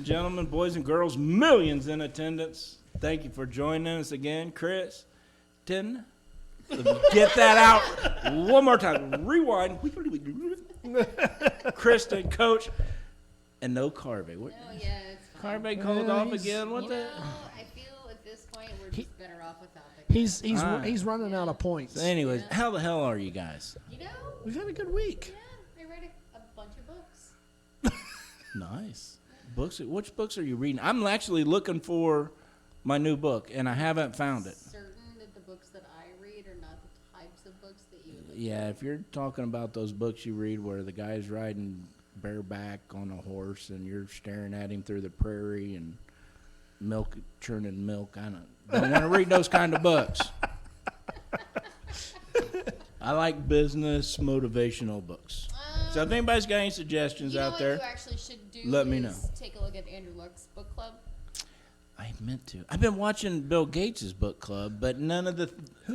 gentlemen, boys and girls, millions in attendance. Thank you for joining us again, Kristen. Get that out one more time. Rewind. Kristen, Coach, and no Carvey. No, yeah, it's fine. Carvey called off again. What the? I feel at this point we're just better off without the He's running out of points. So anyways, how the hell are you guys? We've had a good week. Yeah, I read a bunch of books. Nice. Books. Which books are you reading? I'm actually looking for my new book, and I haven't found it. Certain that the books that I read are not the types of books that you read. Yeah, if you're talking about those books you read where the guy's riding bareback on a horse and you're staring at him through the prairie and churning milk, I don't want to read those kind of books. I like business motivational books. So if anybody's got any suggestions out there, what you actually should do let me know. Take a look at Andrew Luck's book club. I meant to. I've been watching Bill Gates' book club, but none of the.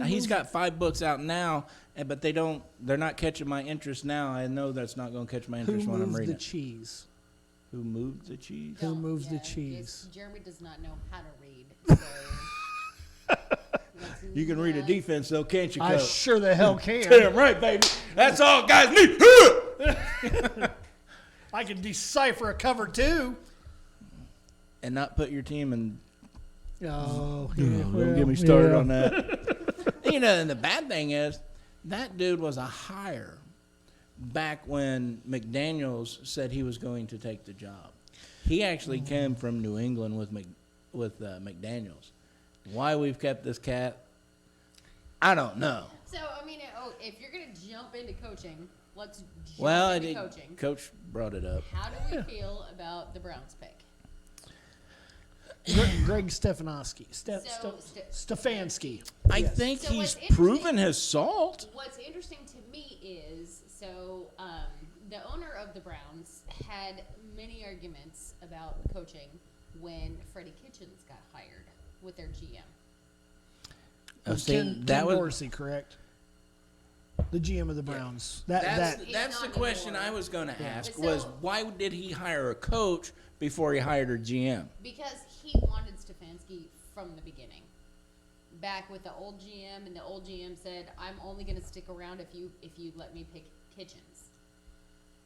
He's got 5 books out now, but they're not catching my interest now. I know that's not going to catch my interest when I'm reading. Who moved the cheese? Who moved the cheese? Who moves the cheese? Jeremy does not know how to read. So You can read a defense, though, can't you, Coach? I sure the hell can. Damn right, baby. That's all guys need. I can decipher a cover too. And not put your team in. Oh, Don't get me started on that. And the bad thing is, that dude was a hire back when McDaniels said he was going to take the job. He actually came from New England with McDaniels. Why we've kept this cat, I don't know. So, if you're going to jump into coaching, let's jump into coaching. Coach brought it up. How do we feel about the Browns pick? Greg Stefanski. Stefanski. I think he's proven his salt. What's interesting to me is, the owner of the Browns had many arguments about coaching when Freddie Kitchens got hired with their GM. Ken Dorsey, correct? The GM of the Browns. Yeah. That's the question I was going to ask was why did he hire a coach before he hired a GM? Because he wanted Stefanski from the beginning. Back with the old GM, and the old GM said, "I'm only going to stick around if you let me pick Kitchens."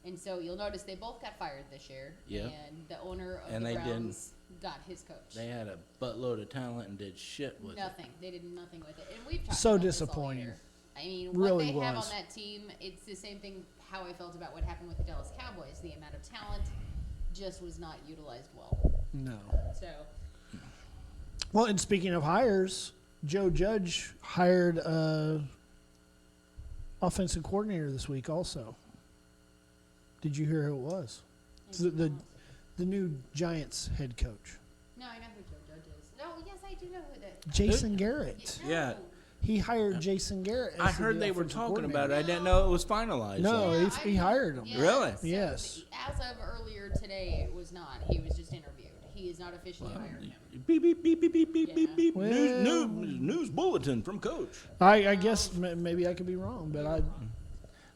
And so you'll notice they both got fired this year. Yeah. And the owner of the Browns got his coach. They had a buttload of talent and did shit with nothing. They did nothing with it. And we've talked so about disappointing. This all year. Really what they have on that team, it's the same thing how I felt about what happened with the Dallas Cowboys. The amount of talent just was not utilized well. No. So. Well, and speaking of hires, Joe Judge hired offensive coordinator this week also. Did you hear who it was? The new Giants head coach. No, I know who Joe Judge is. No, yes, I do know who that. Jason Garrett. Yeah. He hired Jason Garrett. I heard they were talking about it. I didn't know it was finalized. No, he hired him. Yeah, Really? So yes. As of earlier today, it was not. He was just interviewed. He is not officially hired him. Beep, beep, beep, beep, beep, beep, beep, beep. Well, News bulletin from Coach. I guess maybe I could be wrong, but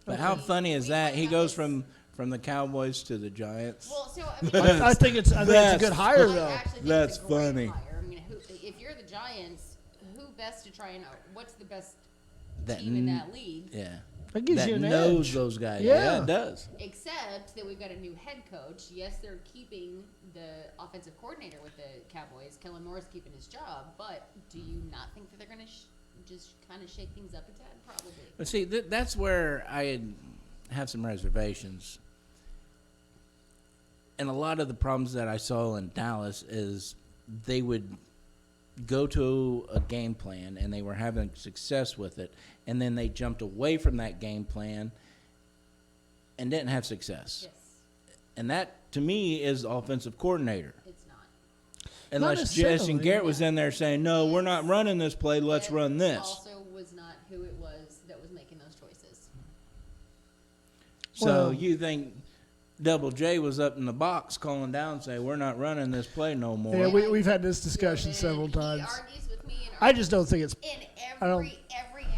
But how funny is that? He goes from the Cowboys to the Giants. Well, so I think it's a good hire though. That's funny. Hire. If you're the Giants, who best to try and what's the best That team in that league? Yeah. That gives that you an knows edge. Those guys. Yeah. It does. Except that we've got a new head coach. Yes, they're keeping the offensive coordinator with the Cowboys. Kellen Moore's keeping his job. But do you not think that they're going to just kind of shake things up a tad? Probably. But see, that's where I have some reservations. And a lot of the problems that I saw in Dallas is they would go to a game plan and they were having success with it, and then they jumped away from that game plan and didn't have success. Yes. And that, to me, is the offensive coordinator. It's not. Unless Jason Garrett was in there saying, no, we're not running this play, let's run this. Also was not who it was that was making those choices. So you think Double J was up in the box calling down saying, we're not running this play no more. Yeah, we've had this discussion several times. He argues with me. I just don't think it's. And every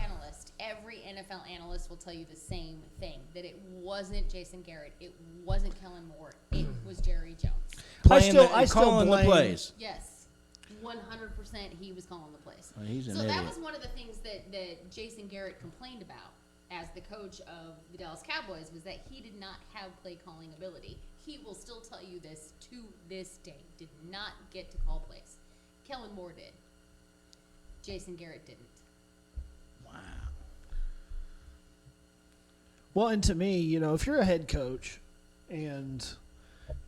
analyst, every NFL analyst will tell you the same thing, that it wasn't Jason Garrett, it wasn't Kellen Moore, it was Jerry Jones. calling the plays. Yes, 100% he was calling the plays. Well, he's an so idiot. that was one of the things that Jason Garrett complained about as the coach of the Dallas Cowboys, was that he did not have play calling ability. He will still tell you this to this day. Did not get to call plays. Kellen Moore did. Jason Garrett didn't. Wow. Well, and to me, if you're a head coach and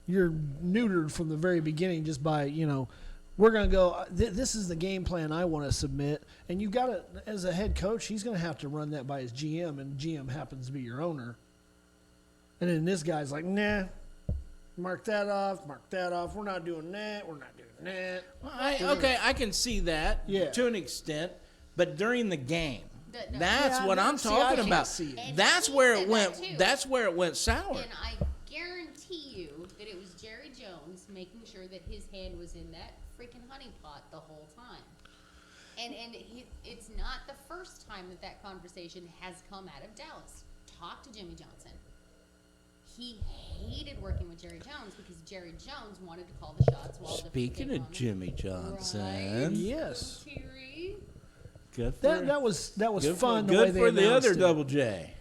you're neutered from the very beginning just by, we're going to go, this is the game plan I want to submit. And you got to, as a head coach, he's going to have to run that by his GM, and GM happens to be your owner. And then this guy's like, nah, mark that off, we're not doing that, Well, I can see that to an extent, but during the game, that's what I'm talking about. That's where it went. That's where it went sour. And I guarantee you that it was Jerry Jones making sure that his hand was in that freaking honey pot the whole time. And it's not the first time that conversation has come out of Dallas. Talk to Jimmy Johnson. He hated working with Jerry Jones because Jerry Jones wanted to call the shots. Speaking of Jimmy Johnson, right? Yes. Terry. Good for That was good fun. For, good the for the other it. Double J.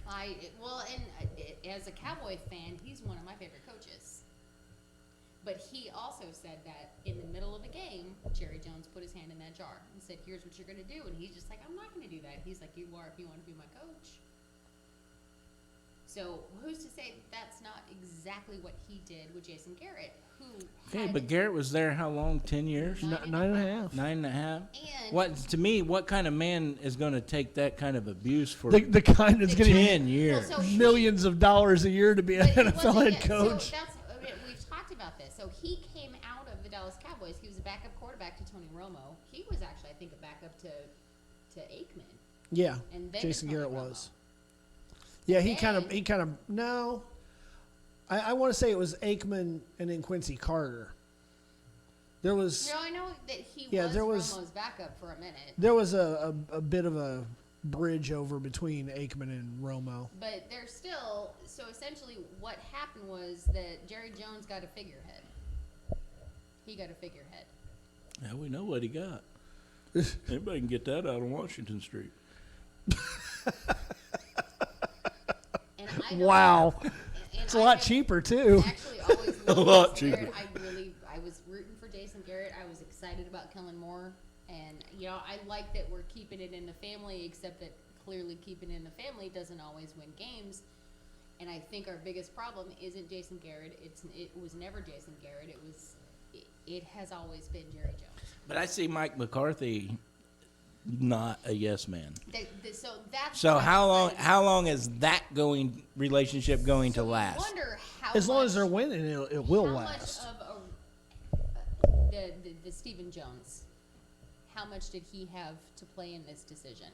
As a Cowboy fan, he's one of my favorite coaches. But he also said that in the middle of a game, Jerry Jones put his hand in that jar and said, "Here's what you're going to do," and he's just like, "I'm not going to do that." He's like, "You are if you want to be my coach." So who's to say that's not exactly what he did with Jason Garrett? Okay, but Garrett was there how long? 10 years? 9.5. 9.5. And to me, what kind of man is going to take take that kind of abuse for The kind that's getting 10 years? Well, so millions of dollars a year to be an But NFL head coach? So we've talked about this. So he came out of the Dallas Cowboys. He was a backup quarterback to Tony Romo. He was actually, I think, a backup to Aikman. Yeah, And then Jason Tony Garrett Romo. was. Yeah, he Then- kind of no. I want to say it was Aikman and then Quincy Carter. There was No, I know that he there was was- Romo's backup for a minute. there was a bit of a bridge over between Aikman and Romo. But there's still, so essentially what happened was that Jerry Jones got a figurehead. He got a figurehead. Yeah, we know what he got. Anybody can get that out on Washington Street. And I don't Wow, and it's a I lot have cheaper too. Actually, always A loved lot Jason Garrett. cheaper. I was rooting for Jason Garrett. I was excited about Kellen Moore. And, I like that we're keeping it in the family, except that clearly keeping it in the family doesn't always win games. And I think our biggest problem isn't Jason Garrett. It was never Jason Garrett. It has always been Jerry Jones. But I see Mike McCarthy not a yes man. So how long is that relationship going to so last? I wonder how As long much, as they're winning, it will how last. much of the Stephen Jones, how much did he have to play in this decision?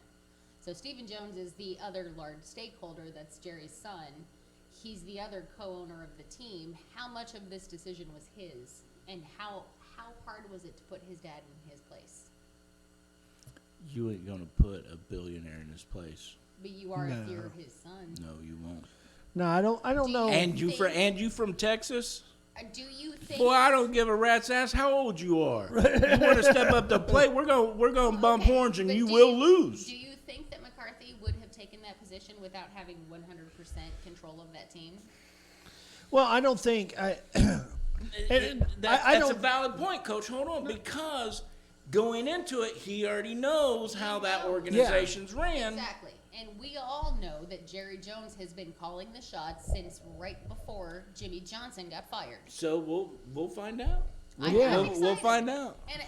So Stephen Jones is the other large stakeholder. That's Jerry's son. He's the other co-owner of the team. How much of this decision was his, and how hard was it to put his dad in his place? You ain't gonna put a billionaire in his place. But you are if No. you're his son. No, you won't. No, I don't know. And you from Texas? Do you think? Boy, I don't give a rat's ass how old you are. You want to step up to the plate? We're gonna bump Okay, horns, and but you do will lose. Do you think that McCarthy would have taken that position without having 100% control of that team? Well, I don't think That's a valid point, Coach. Hold on, because going into it, he already knows how that organization's ran. Exactly. And we all know that Jerry Jones has been calling the shots since right before Jimmy Johnson got fired. So we'll find out. I'm We'll excited. find out. And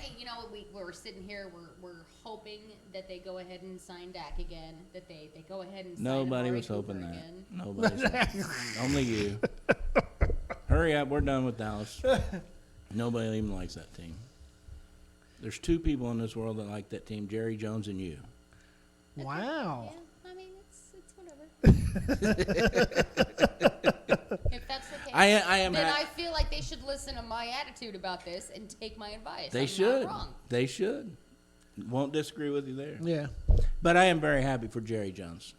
we're sitting here, we're hoping that they go ahead and sign Dak again, that they go ahead and sign Nobody Amari was Cooper hoping that. again. Nobody. Only you. Hurry up, we're done with Dallas. Nobody even likes that team. There's two people in this world that like that team: Jerry Jones and you. Wow. Yeah, I mean, it's whatever. If that's the case, I am. then I feel like they should listen to my attitude about this and take my advice. They I'm should. Not wrong. They should. Won't disagree with you there. Yeah. But I am very happy for Jerry Jones.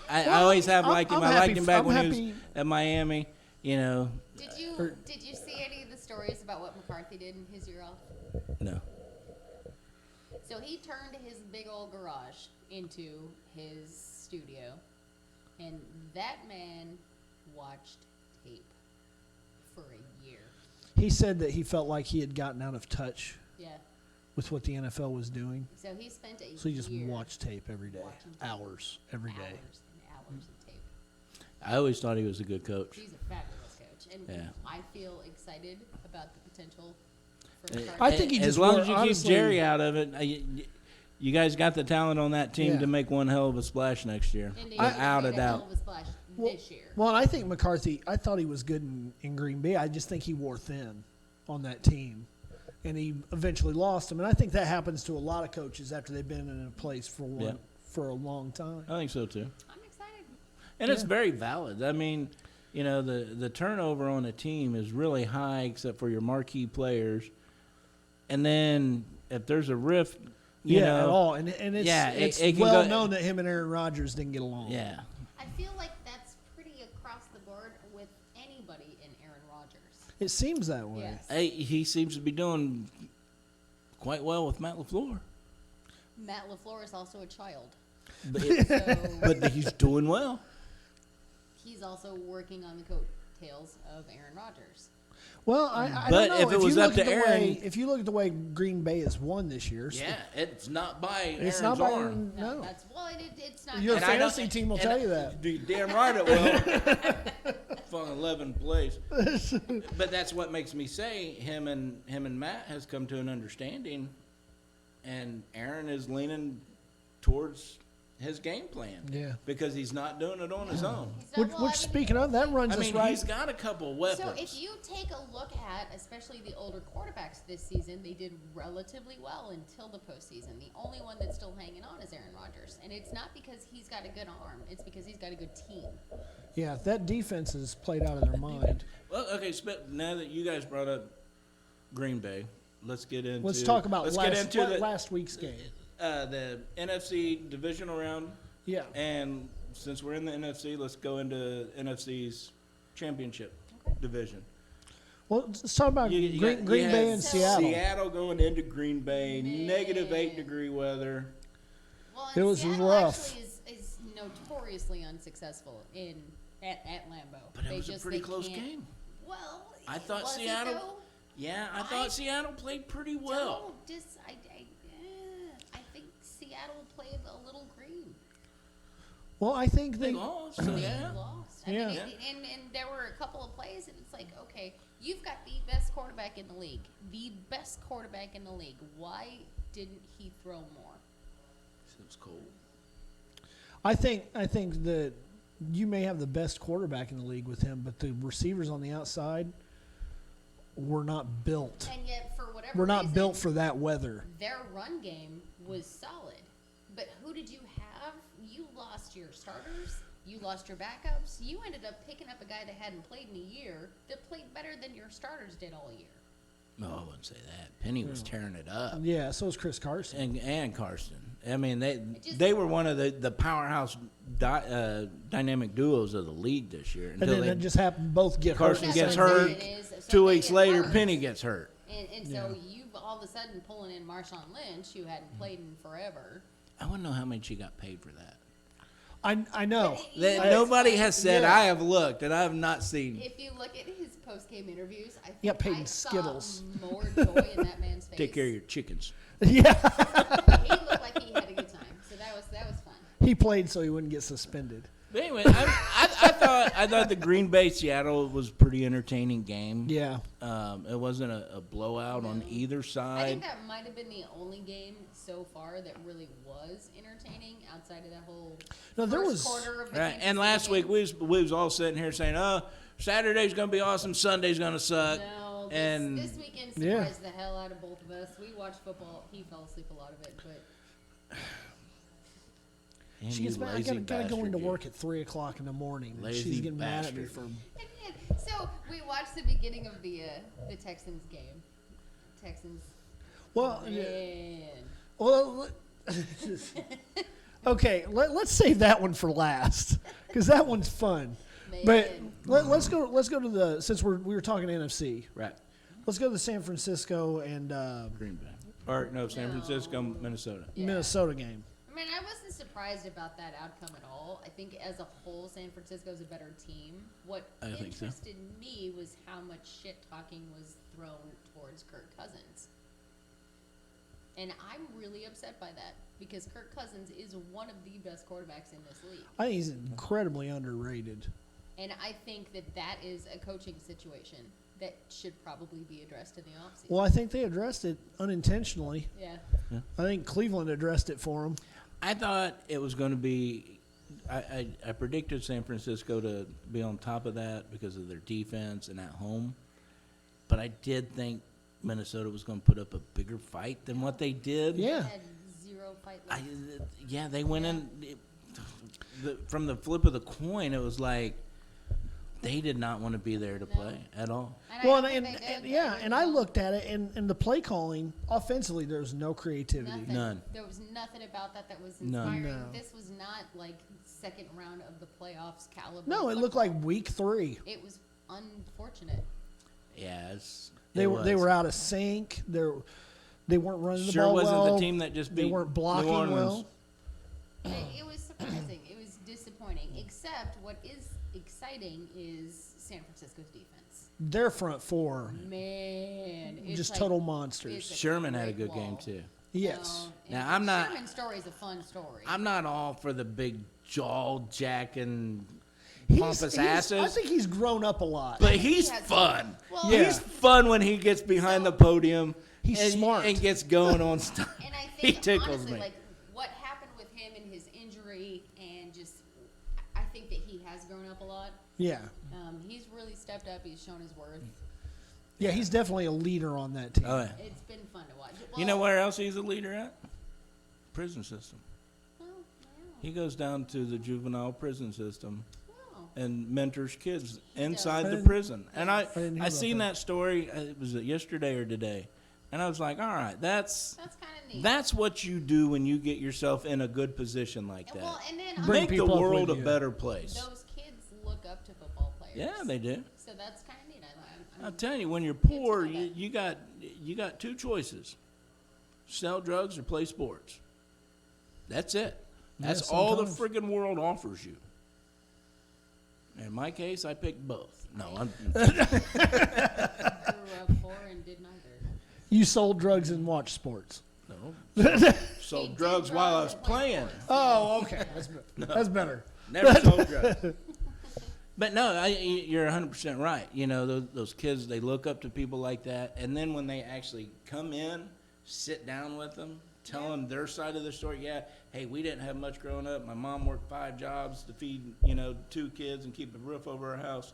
I always have liked him. I'm I liked him back I'm when he happy. was at Miami. You know. Did you see any of the stories stories about what McCarthy did in his year off? No. So he turned his big old garage into his studio, and that man watched tape for a year. He said that he felt like he had gotten out of touch Yeah. with what the NFL was doing. So he spent a So he just year watched tape every day, watching tape. hours every day. Hours and hours of tape. I always thought he was a good coach. He's a fabulous coach, and Yeah. I feel excited about the potential for Uh, McCarthy. I think he as just long wore- as you honestly- keep Jerry out of it, you guys got the talent on that team Yeah. to make one hell of a splash next year, And he without made a hell doubt. of a splash this year. Well, and I think McCarthy, I thought he was good in Green Bay. I just think he wore thin on that team. And he eventually lost him. And I think that happens to a lot of coaches after they've been in a place for a long time. I think so too, I'm excited. and it's Yeah. very valid. I mean, the turnover on a team is really high, except for your marquee players, and then if there's a rift, you know, at all. And it's, Yeah, it's it can well go- known that him and Aaron Rodgers didn't get along. yeah. I feel like that's pretty across the board with anybody in Aaron Rodgers. It seems that way. Yes. Hey, he seems to be doing quite well with Matt LaFleur, Matt LaFleur is also a child. but, So but he's doing well. he's also working on the coattails of Aaron Rodgers. Well, I But don't know. if it was you up look to at the Aaron- way, if you look at the way Green Bay has won this year, Yeah, it's not by it's Aaron's not by arm. no. That's it's not. Your And I don't- fantasy team will and tell you that. You're damn right it will. From 11th place. But that's what makes me say him and Matt has come to an understanding, and Aaron is leaning towards his game plan. Yeah. Because he's not doing it on his own. He's not- Which, well, I mean, speaking of, that runs I us mean, right. he's got a couple weapons. So if you take a look at, especially the older quarterbacks this season, they did relatively well until the postseason. The only one that's still hanging on is Aaron Rodgers, and it's not because he's got a good arm; it's because he's got a good team. Yeah, that defense is played out of their mind. Well, okay, now that you guys brought up Green Bay, let's get into Let's talk about let's last, get into the last week's game. NFC divisional round. Yeah. And since we're in the NFC, let's go into NFC's championship division. Well, let's talk about You Green had Bay and Seattle. Seattle going into Green Bay, Man. negative 8-degree weather. Well, It was Seattle rough. actually is notoriously unsuccessful at Lambeau. But it was a pretty close game. Well, I thought was it Seattle- though? Yeah, I thought Seattle played pretty well. I think Seattle played a little green. Well, I think They they. lost, so They yeah. lost. Yeah. And there were a couple of plays, and it's like, okay, you've got the best quarterback in the league. The best quarterback in the league. Why didn't he throw more? It was cold. I think that you may have the best quarterback in the league with him, but the receivers on the outside were not built. And yet, for whatever We're not reason, built for that weather. their run game was solid. But who did you have? You lost your starters. You lost your backups. You ended up picking up a guy that hadn't played in a year that played better than your starters did all year. No, I wouldn't say that. Penny was tearing it up. Yeah, so is Chris Carson. And Carson. I mean, just- they were one of the powerhouse dynamic duos of the league this year. And then it just happened both get hurt. Carson at the gets same hurt. week. It is, so 2 they weeks get later, worse. Penny gets hurt. And so you've all of a sudden pulling in Marshawn Lynch, who hadn't played in forever. I want to know how much she got paid for that. I know. But That it's nobody like- has said. Yeah. I have looked, and I have not seen. If you look at his post-game interviews, I Yeah, think paid I in saw Skittles. more joy in that man's face. Take care of your chickens. Yeah, He looked like he had a good time, so that was fun. he played so he wouldn't get suspended. But anyway, I thought the Green Bay Seattle was a pretty entertaining game. Yeah. It wasn't a blowout on either I side. think that might have been the only game so far that really was entertaining outside of that whole No, there first was- quarter of the Right. Kansas And City last game. week we was all sitting here saying, "Oh, Saturday's gonna be awesome. Sunday's gonna suck." No, and this weekend Yeah. surprised the hell out of both of us. We watched football. He fell asleep a lot of it, but And She you gets mad. I lazy gotta go into bastard, you. work at 3:00 in the morning. and Lazy She's getting mad at me bastard. for. so we watched the beginning of the Texans game. Texans. Well, Man. well. Okay, let's save that one for last because that one's fun. But Man. let's go to the since we were talking NFC. Right. Let's go to the San Francisco and Green Bay. Or no, San Francisco, Minnesota. Yeah. Minnesota game. I mean, I wasn't surprised about that outcome at all. I think as a whole, San Francisco is a better team. What I think so. interested me was how much shit talking was thrown towards Kirk Cousins. And I'm really upset by that because Kirk Cousins is one of the best quarterbacks in this league. I think he's incredibly underrated. And I think that that is a coaching situation that should probably be addressed in the offseason. Well, I think they addressed it unintentionally. Yeah. I think Cleveland addressed it for him. I thought it was going to be. I predicted San Francisco to be on top of that because of their defense and at home, but I did think Minnesota was going to put up a bigger fight than what they did. Yeah. They had zero fight left. They went in. From the flip of the coin, it was like they did not want to be there to play at all. And Well, I and, think they did. and I looked at it, and the play calling, offensively, there was no creativity. Nothing. None. There was nothing about that was None. inspiring. No. This was not like second round of the playoffs caliber. No, it looked football. like week 3. It was unfortunate. Yeah, They were out of sync. They weren't running the Sure ball wasn't well. the team that just beat They weren't blocking New Orleans. well. It was surprising. It was disappointing. Except what is exciting is San Francisco's defense. Their front four, Man, it's just like- total monsters. it's a Sherman had a great good game wall. too. Yes. Now, I'm not- Sherman's story is a fun story. I'm not all for the big jaw jacking He's- pompous he's- I asses, think he's grown up a lot. but think he he's has- fun. Well, Yeah. He's fun when he gets behind the podium. He's and, smart. and gets going on stuff. And I He think tickles honestly, me. like what happened with him and his injury, and just I think that he has grown up a lot. Yeah. He's really stepped up. He's shown his worth. Yeah, he's definitely a leader on that team. Oh, yeah. It's been fun to watch. You know where else he's a leader at? Prison system. Well, He goes down to the juvenile prison system wow. and mentors kids inside I the didn't- prison. And I didn't hear I about seen that. that story. It was yesterday or today, and I was like, all right, that's That's kind of neat. what you do when you get yourself in a good position like And that. well, and then Bring Make the people up world a with you. better place. those kids look up to football players. Yeah, they do. So that's kind of neat. I'm telling you, when you're poor, to know that. you got two choices: sell drugs or play sports. That's it. That's Yeah, all the sometimes. friggin' world offers you. In my case, I picked both. No, I'm. grew up poor and did neither. You sold drugs and watched sports. No. Sold did drugs while I was drugs and played playing. sports. Oh, okay. That's better. Never sold drugs. But no, you're 100% right. You know, those kids, they look up to people like that. And then when they actually come in, sit down with them, tell them their side of the story. Yeah, hey, we didn't have much growing up. My mom worked 5 jobs to feed, 2 kids and keep a roof over our house.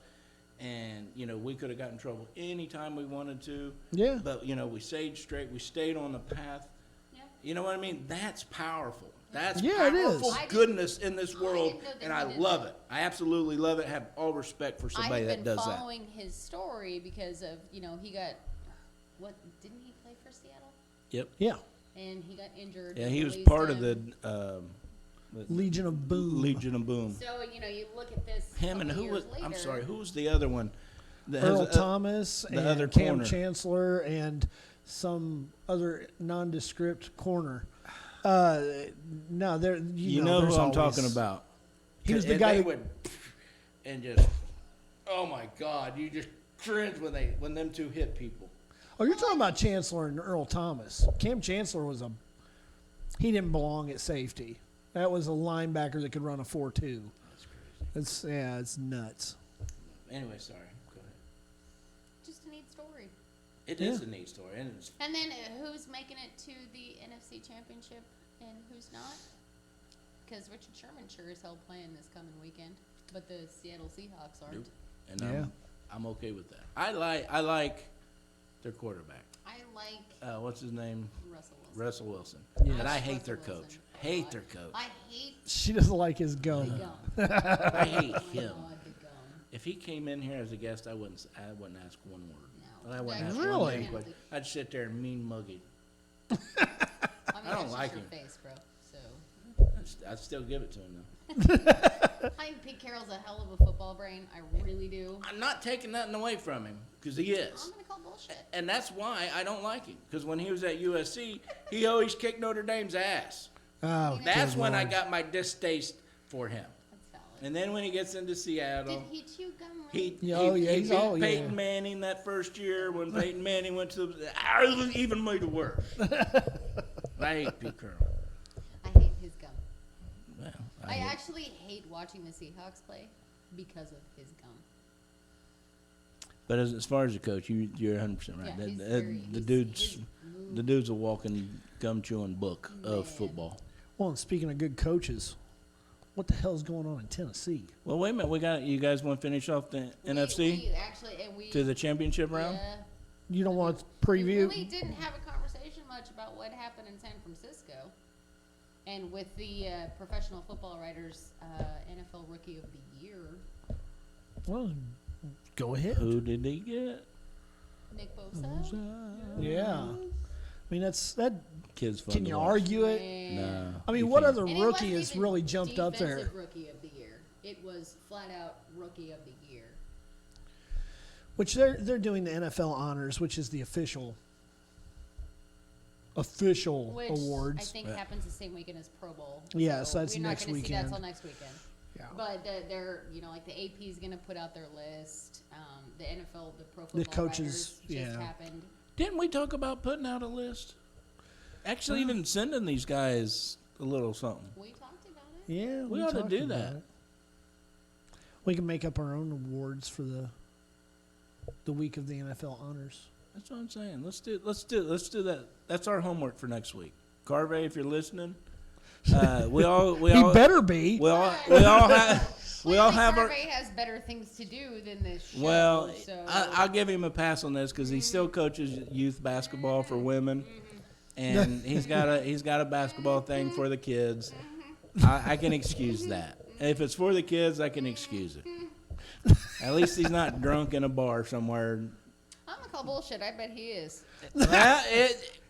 And, we could have gotten in trouble anytime we wanted to. Yeah. But, we stayed straight. We stayed on the path. Yeah. You know what I mean? That's powerful. That's Yeah, it is. powerful I didn't- goodness in this I world, didn't know that and he I did love that. it. I absolutely love it. Have all respect for somebody I that have been does that. following his story because of he got didn't he play for Seattle? Yep. Yeah. And he got injured. Yeah, and he was released part of him. the Legion of Boom. Legion of Boom. So you look at this. Him and couple who was? years I'm later, sorry, who was the other one? That Earl has, Thomas the and other Cam corner. Chancellor and some other nondescript corner. No, there. You know who there's I'm always- talking about? He was the And guy they who- would, and just, oh my God, you just cringe when them two hit people. Oh, you're talking about Chancellor and Earl Thomas. Cam Chancellor he didn't belong at safety. That was a linebacker that could run a 4.2. That's crazy. It's nuts. Anyway, sorry. Go ahead. just a neat story. It is a neat story, and it's And then who's making it to the NFC Championship and who's not? Because Richard Sherman sure as hell playing this coming weekend, but the Seattle Seahawks aren't. Nope. And Yeah. I'm okay with that. I like their quarterback. I like What's his name? Russell Wilson. Russell Wilson. Yeah. But I like hate their Russell coach. Wilson a Hate lot. their coach. I hate She doesn't like his the gum. gum. I hate Oh my him. God, the gum. If he came in here as a guest, I wouldn't ask one word. No. I wouldn't ask Really? one damn question. I'd sit there and mean mug him. I mean, I don't that's like just your him. face, bro. So I'd still give it to him, though. I think Pete Carroll's a hell of a football brain. I really do. I'm not taking nothing away from him, because he is. I'm gonna call bullshit. And that's why I don't like him, because when he was at USC, he always kicked Notre Dame's ass. Oh, That's good when I Lord. got my distaste for him. That's valid. And then when he gets into Seattle, Did he chew gum? he he's beat all- Peyton yeah. Manning that first year when Peyton Manning went to the. I even made it worse. I hate Pete Carroll. I hate his gum. Well, I hate- actually hate watching the Seahawks play because of his gum. But as far as a coach, you're 100% right. Yeah, he's The very- dude's his move- the dude's a walking gum chewing book of Man. football. Well, and speaking of good coaches, what the hell's going on in Tennessee? Well, wait a minute. You guys want to finish off the NFC We actually, and we to the championship round? Yeah, You don't want to we preview? really didn't have a conversation much about what happened in San Francisco, and with the professional football writers NFL Rookie of the Year, Well, go ahead. Who did he get? Nick Bosa. Yeah. I mean, that. Kid's fun Can to you watch. argue it? Man. No. I mean, you what can't. other And it rookie wasn't has even really jumped up there? Defensive Rookie of the Year. It was flat out Rookie of the Year. Which they're doing the NFL honors, which is the official Which awards. I think happens the same weekend as Pro Bowl. Yeah, so that's we're not next gonna see that weekend. till next weekend. Yeah. But they're, like the AP is going to put out their list. The NFL, the Pro Football The coaches, Writers just yeah. happened. Didn't we talk about putting out a list? Actually, even sending these guys a little something. We talked about it. Yeah, We ought to talked do about that. it. We can make up our own awards for the week of the NFL honors. That's what I'm saying. Let's do that. That's our homework for next week. Carvey, if you're listening, we all He better be. we all have our. Harvey has better things to do than this show. Well, so. I'll give him a pass on this because he still coaches youth basketball for women, and he's got a basketball thing for the kids. I can excuse that. If it's for the kids, I can excuse it. At least he's not drunk in a bar somewhere. I'm going to call bullshit. I bet he is.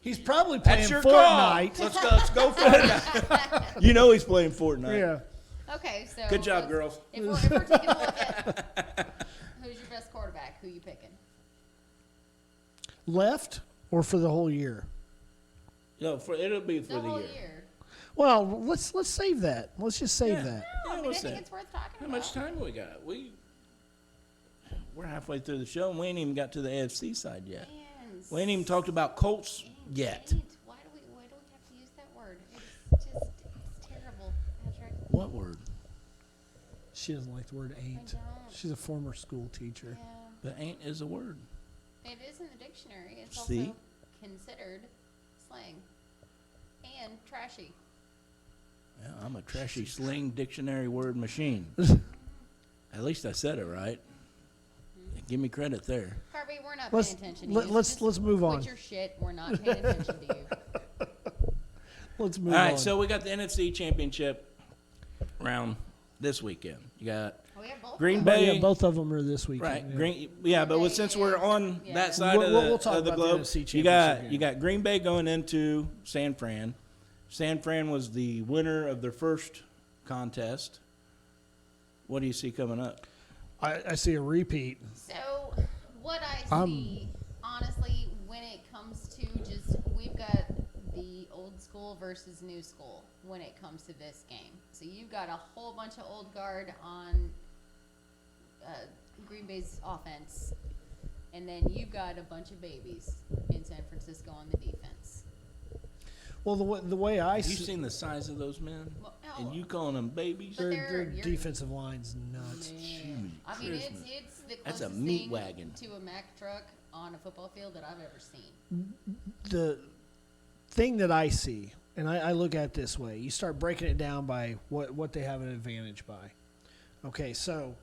He's probably playing That's your Fortnite. call. Let's go Fortnite. You know he's playing Fortnite. Yeah. Okay, so. Good job, girls. If we're taking a look at who's your best quarterback, who you picking? Left or for the whole year? No, it'll be for The the whole year. year. Well, let's save that. Let's just save Yeah. that. No, I mean, I what's think that? it's worth talking How about. much time we got? We're halfway through the show, and we ain't even got to the AFC side yet. Man, We ain't even talked about Colts yet. Why do we have to use that word? It's terrible, Patrick. What word? She doesn't like the word ain't. don't. She's a former school teacher. Yeah, But ain't is a word. it is in the dictionary. It's See? also considered slang and trashy. Yeah, I'm a trashy sling dictionary word machine. At least I said it right. Give me credit there. Harvey, we're not Let's- paying attention to let- you. let's- Just let's move on. Quit your shit. We're not paying attention to you. Let's move All on. right, so we got the NFC Championship round this weekend. You got We have both. Green of them. Bay. Yeah, both of them are this weekend. Right, yeah. Green. Yeah, but Okay, since yeah. we're on Yeah. that side We'll talk of the about the globe, NFC you got championship you got Green Bay going into San Fran. San Fran was the winner of their first contest. What do you see coming up? I see a repeat. So, what I I'm- see, honestly, when it comes to just, we've got the old school versus new school when it comes to this game. So, you've got a whole bunch of old guard on Green Bay's offense, and then you've got a bunch of babies in San Francisco on the defense. Well, the way I Have you see seen the size of those men? Well, And no, you calling them babies? But their you're- defensive line's nuts. man. I mean, it's Christmas. the That's a closest meat thing wagon. to a Mack truck on a football field that I've ever seen. The thing that I see, and I look at it this way, you start breaking it down by what they have an advantage by. Okay, so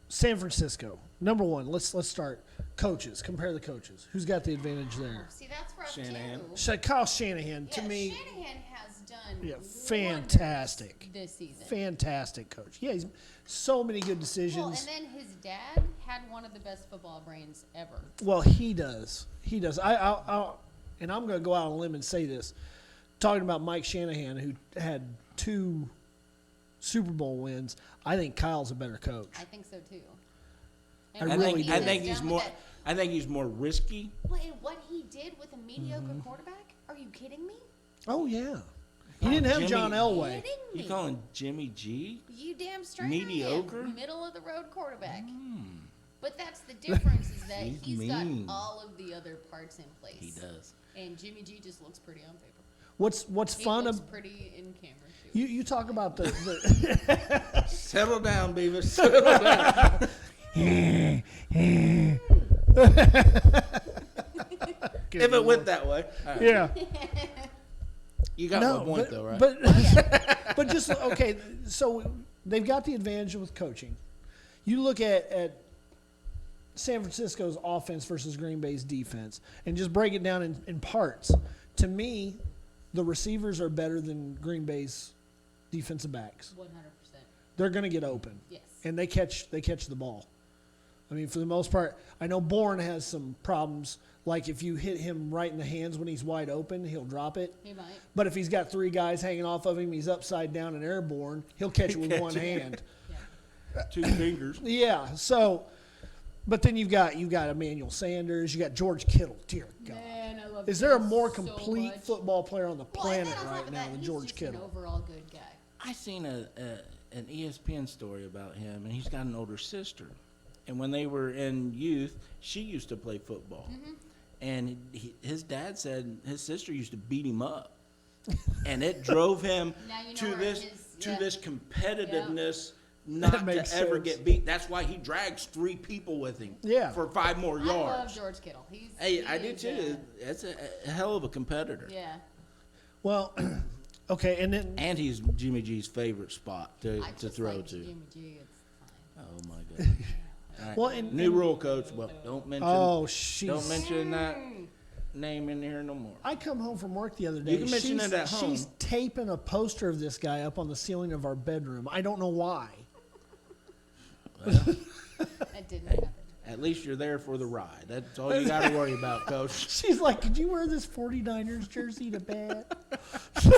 San Francisco, number one. Let's start coaches. Compare the coaches. Who's got the advantage there? See, that's rough Shanahan. too. Kyle Shanahan, to Yeah, me, Shanahan has done yeah, wonders fantastic. this season. Fantastic coach. Yeah, he's so many good Well, decisions. and then his dad had one of the best football brains ever. Well, he does. He does. And I'm going to go out on a limb and say this. Talking about Mike Shanahan, who had 2 Super Bowl wins, I think Kyle's a better coach. I think so too. I really do. I think he's more. I think he's more risky. What he did with a mediocre quarterback? Are you kidding me? Oh yeah, he didn't have Jimmy- John Elway. Kidding me? You calling Jimmy G? You damn straight. Mediocre? I am. Middle of the road quarterback. But that's the difference is that He's he's got mean. all of the other parts in place. He does. And Jimmy G just looks pretty on paper. What's He fun looks of pretty in camera too. you talk about the Settle down, Beavis. Settle down. If it went that way. All right. yeah. You got No, my point, but, though, right? but just okay. So they've got the advantage with coaching. You look at San Francisco's offense versus Green Bay's defense, and just break it down in parts. To me, the receivers are better than Green Bay's defensive backs. 100%. They're going to get open, Yes. and they catch the ball. I mean, for the most part, I know Bourne has some problems. Like if you hit him right in the hands when he's wide open, he'll drop it. He might. But if he's got 3 guys hanging off of him, he's upside down and airborne, he'll catch it with one hand. Yeah. 2 fingers. Yeah. So, but then you've got Emmanuel Sanders, you got George Kittle. Dear God, Man, I love is there a Kittle more so complete much. football player on the Well, and planet then on top right of now that, than he's George just Kittle? an overall good guy. I seen an ESPN story about him, and he's got an older sister. And when they were in youth, she used to play football. And his dad said his sister used to beat him up. And it drove him Now you know to where this his- this competitiveness That not to makes ever sense. get beat. That's why he drags 3 people with him for 5 more I love yards. George Kittle. Hey, I do too. That's a hell of a competitor. Yeah. Well, okay, and then And he's Jimmy G's favorite spot to I just throw like to. Jimmy G. It's fine. Oh my goodness. All right. Well, and- New rule, coach. Well, don't mention. oh, she's. Don't mention that name in here no more. I come home from work the other day. You can mention it at home. She's taping a poster of this guy up on the ceiling of our bedroom. I don't know why. That didn't happen. At least you're there for the ride. That's all you got to worry about, coach. She's like, could you wear this 49ers jersey to bed? No,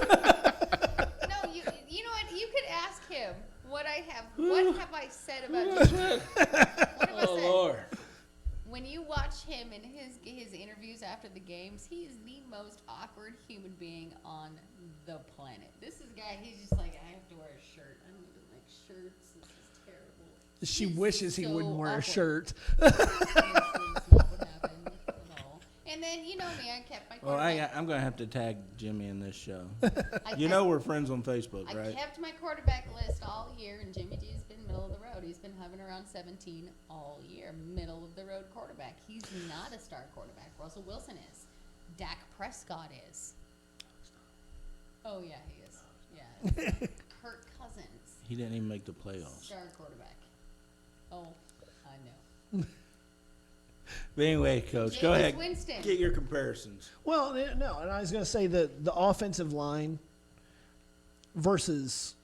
you know what? You could ask him what have I said about Jimmy? What have I Oh said? Lord. When you watch him in his interviews after the games, he is the most awkward human being on the planet. This is a guy, he's just like, I have to wear a shirt. I don't even like shirts. This is terrible. She He's wishes he so wouldn't wear a awkward. shirt. Honestly, it's not what happened at all. And then, you know me, I kept my Well, quarterback. I'm going to have to tag Jimmy in this show. I You kept- know we're friends on Facebook, I right? kept my quarterback list all year, and Jimmy G's been middle of the road. He's been hovering around 17 all year. Middle of the road quarterback. He's not a star quarterback. Russell Wilson is. Dak Prescott is. Oh, yeah, he is. Yeah. Kirk Cousins, He didn't even make the playoffs. star quarterback. Oh, I know. But anyway, coach, go Jameis ahead. Winston. Get your comparisons. Well, no, and I was going to say that the offensive line versus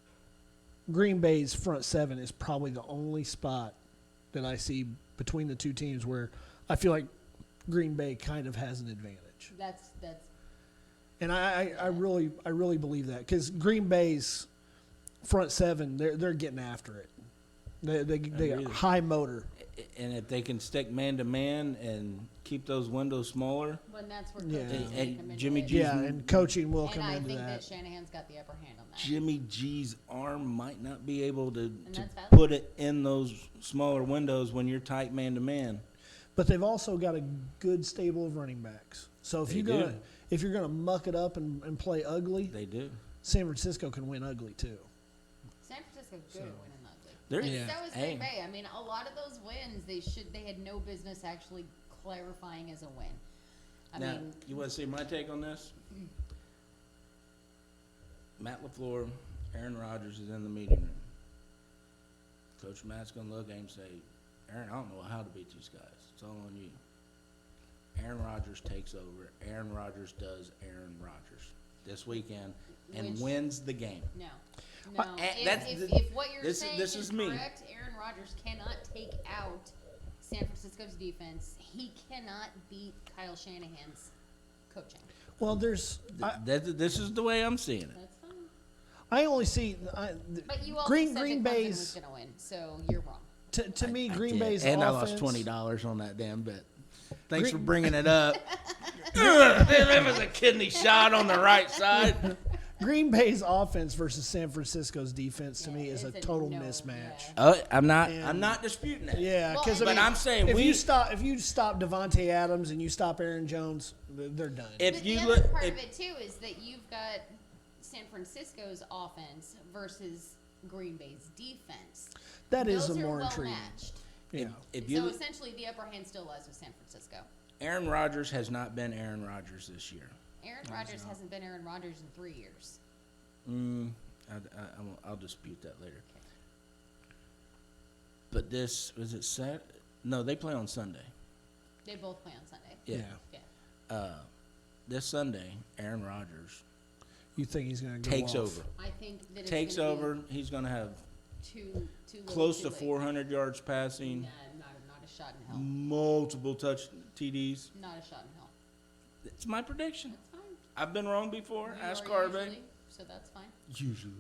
Green Bay's front 7 is probably the only spot that I see between the 2 teams where I feel like Green Bay kind of has an advantage. That's And I really believe that because Green Bay's front 7, they're getting after it. They Agreed. got high motor. And if they can stick man to man and keep those windows smaller, when that's where Yeah. coaching And come into Jimmy it. G- Yeah, and coaching will And come I into think that. that Shanahan's got the upper hand on that. Jimmy G's arm might not be able to that's valid. put it in those smaller windows when you're tight man to man. But they've also got a good stable of running backs. So if They you're gonna muck it up and play ugly, They do. San Francisco can win ugly too. San Francisco's good at winning ugly. They're- Yeah. So is Hey. Green Bay. I mean, a lot of those wins, they had no business actually clarifying as a win. I Now, mean, you want to see my take on this? Matt LaFleur, Aaron Rodgers is in the meeting room. Coach Matt's going to look at him and say, Aaron, I don't know how to beat these guys. It's all on you. Aaron Rodgers takes over. Aaron Rodgers does Aaron Rodgers this weekend and Which- wins the game. no. No. that's If what you're this- saying this is is me. correct, Aaron Rodgers cannot take out San Francisco's defense. He cannot beat Kyle Shanahan's coaching. Well, there's This is the way I'm seeing it. That's fine. I only see But you also Green said that Clemson Bay's was going to win, so you're wrong. to me I Green did. Bay's and offense. I lost $20 on that damn bet. Thanks Green- for bringing it up. There was a kidney shot on the right side. Green Bay's offense versus San Francisco's defense to me is a it's a total no, mismatch. yeah. I'm And- not disputing that. Yeah, Well, because and- But I'm saying if you stop Devontae Adams and you stop Aaron Jones, they're done. If But you the look, other part if- of it too is that you've got San Francisco's offense versus Green Bay's defense. That Those is a are more well intriguing. matched. Yeah. if you So look, essentially, the upper hand still lies with San Francisco. Aaron Rodgers has not been Aaron Rodgers this year. Aaron Rodgers hasn't been Aaron Rodgers in 3 years. I'll dispute that later. But this was it Saturday? No, they play on Sunday. They both play on Sunday. Yeah. Yeah. This Sunday, Aaron Rodgers You think he's going to go takes off. over. I think that it's Takes gonna be over. He's going to have too close to little, too late. 400 yards passing, Not a shot in hell. multiple touch TDs. Not a shot in hell. It's my prediction. That's fine. I've been wrong before. You Ask are Carve. usually, so that's fine. Usually.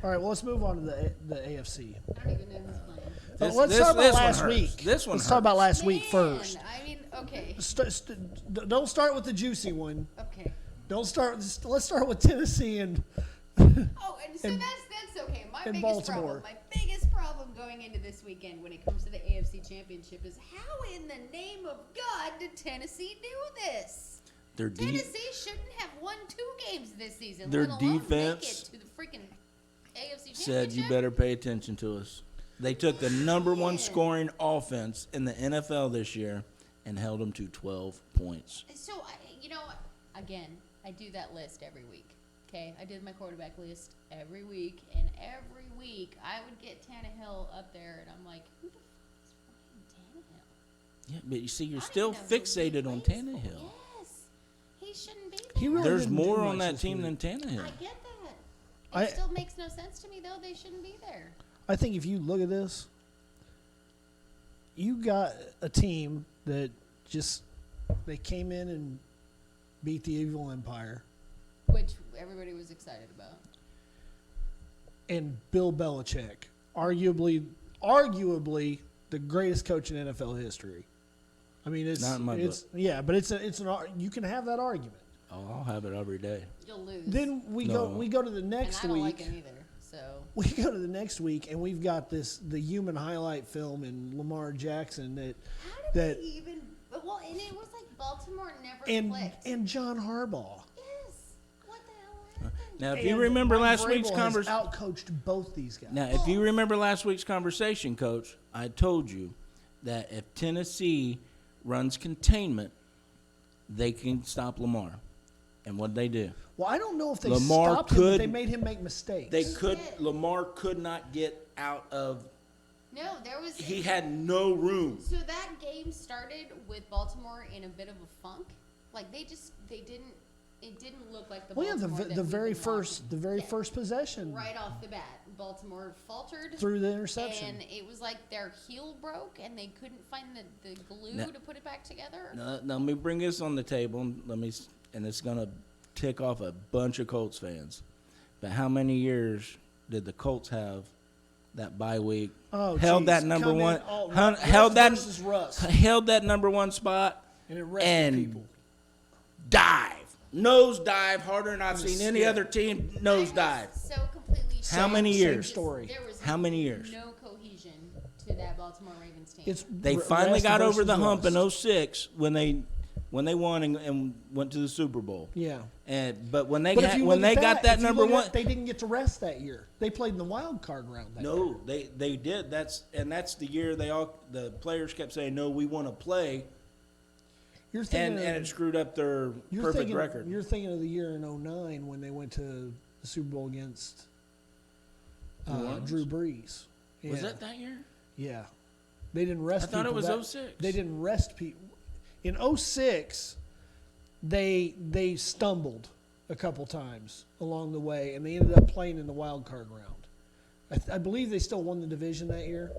All right, well, let's move on to the AFC. I don't even know who's playing. Let's talk about this one last hurts. week. This one Let's talk about hurts. last week first. I mean, okay. Don't start with the juicy one. Okay. Don't start. Let's start with Tennessee and Oh, and so And- that's okay. My and biggest Baltimore. problem going into this weekend when it comes to the AFC Championship is how in the name of God did Tennessee do this? Their Tennessee shouldn't have won 2 games this season. Their let alone defense make it to the freaking AFC said Championship. you better pay attention to us. They took the number one scoring offense in the NFL this year and held them to 12 points. So again, I do that list every week. Okay, I did my quarterback list every week, and every week I would get Tannehill up there, and I'm like, who the fuck is Ryan Tannehill? Yeah, but you see, you're I don't still even know who he fixated on plays for. Tannehill. Yes, he shouldn't be there. He really There's didn't do more on much that this team week. than Tannehill. I get that. I- It still makes no sense to me, though. They shouldn't be there. I think if you look at this, you got a team that just they came in and beat the evil empire, Which everybody was excited about. and Bill Belichick, arguably the greatest coach in NFL history. I mean, it's Not in my it's yeah, but it's an you can have that argument. Oh, I'll have it every day. You'll lose. Then we No. go to the and next I don't week. like him either. So We go to the next week, and we've got the human highlight film in Lamar Jackson how did that they even? Well, and it was like Baltimore never and clicked. and John Harbaugh. Yes. What the hell happened? Now, if you And remember Mike last Vrabel week's has conversation, outcoached both these guys. now if you remember last week's conversation, Coach, I told you that if Tennessee runs containment, they can stop Lamar. And what did they do? Well, I don't know if they Lamar stopped him, but could- they made him make mistakes. They could. Lamar could not get out of. No, there was. He had no room. So that game started with Baltimore in a bit of a funk. Like they didn't. It didn't look like the. well, yeah, Baltimore that the we've very been first watching. the very Yeah. first possession Right off the bat, Baltimore faltered. through the interception. And it was like their heel broke, and they couldn't find the glue Now- to put it back together. Now, let me bring this on the table. And it's gonna tick off a bunch of Colts fans. But how many years did the Colts have that bye week? Oh, held geez. that number Come in, one. oh, held Russ that. versus Russ. Held that number one spot. And it rested and people. Nose dive harder than I've seen any Yeah. other team nose dive. So completely. How many Same years? story. There was How many years? no cohesion to that Baltimore Ravens team. It's They R- finally Rest got over versus the hump Rust. in 06 when they won and went to the Super Bowl. Yeah. But when they But if you when look they at got that if you number look one, at, they didn't get to rest that year. They played in the wild card round that year. no, they did. That's the year the players kept saying no, we want to play, You're thinking and of, it screwed up their you're perfect thinking, record. You're thinking of the year in 09 when they went to the Super Bowl against New Orleans? Drew Brees. Was Yeah. that year? Yeah. They didn't rest I thought it people. was 06. They didn't rest people. In 06, they stumbled a couple times along the way, and they ended up playing in the wild card round. I believe they still won the division that year,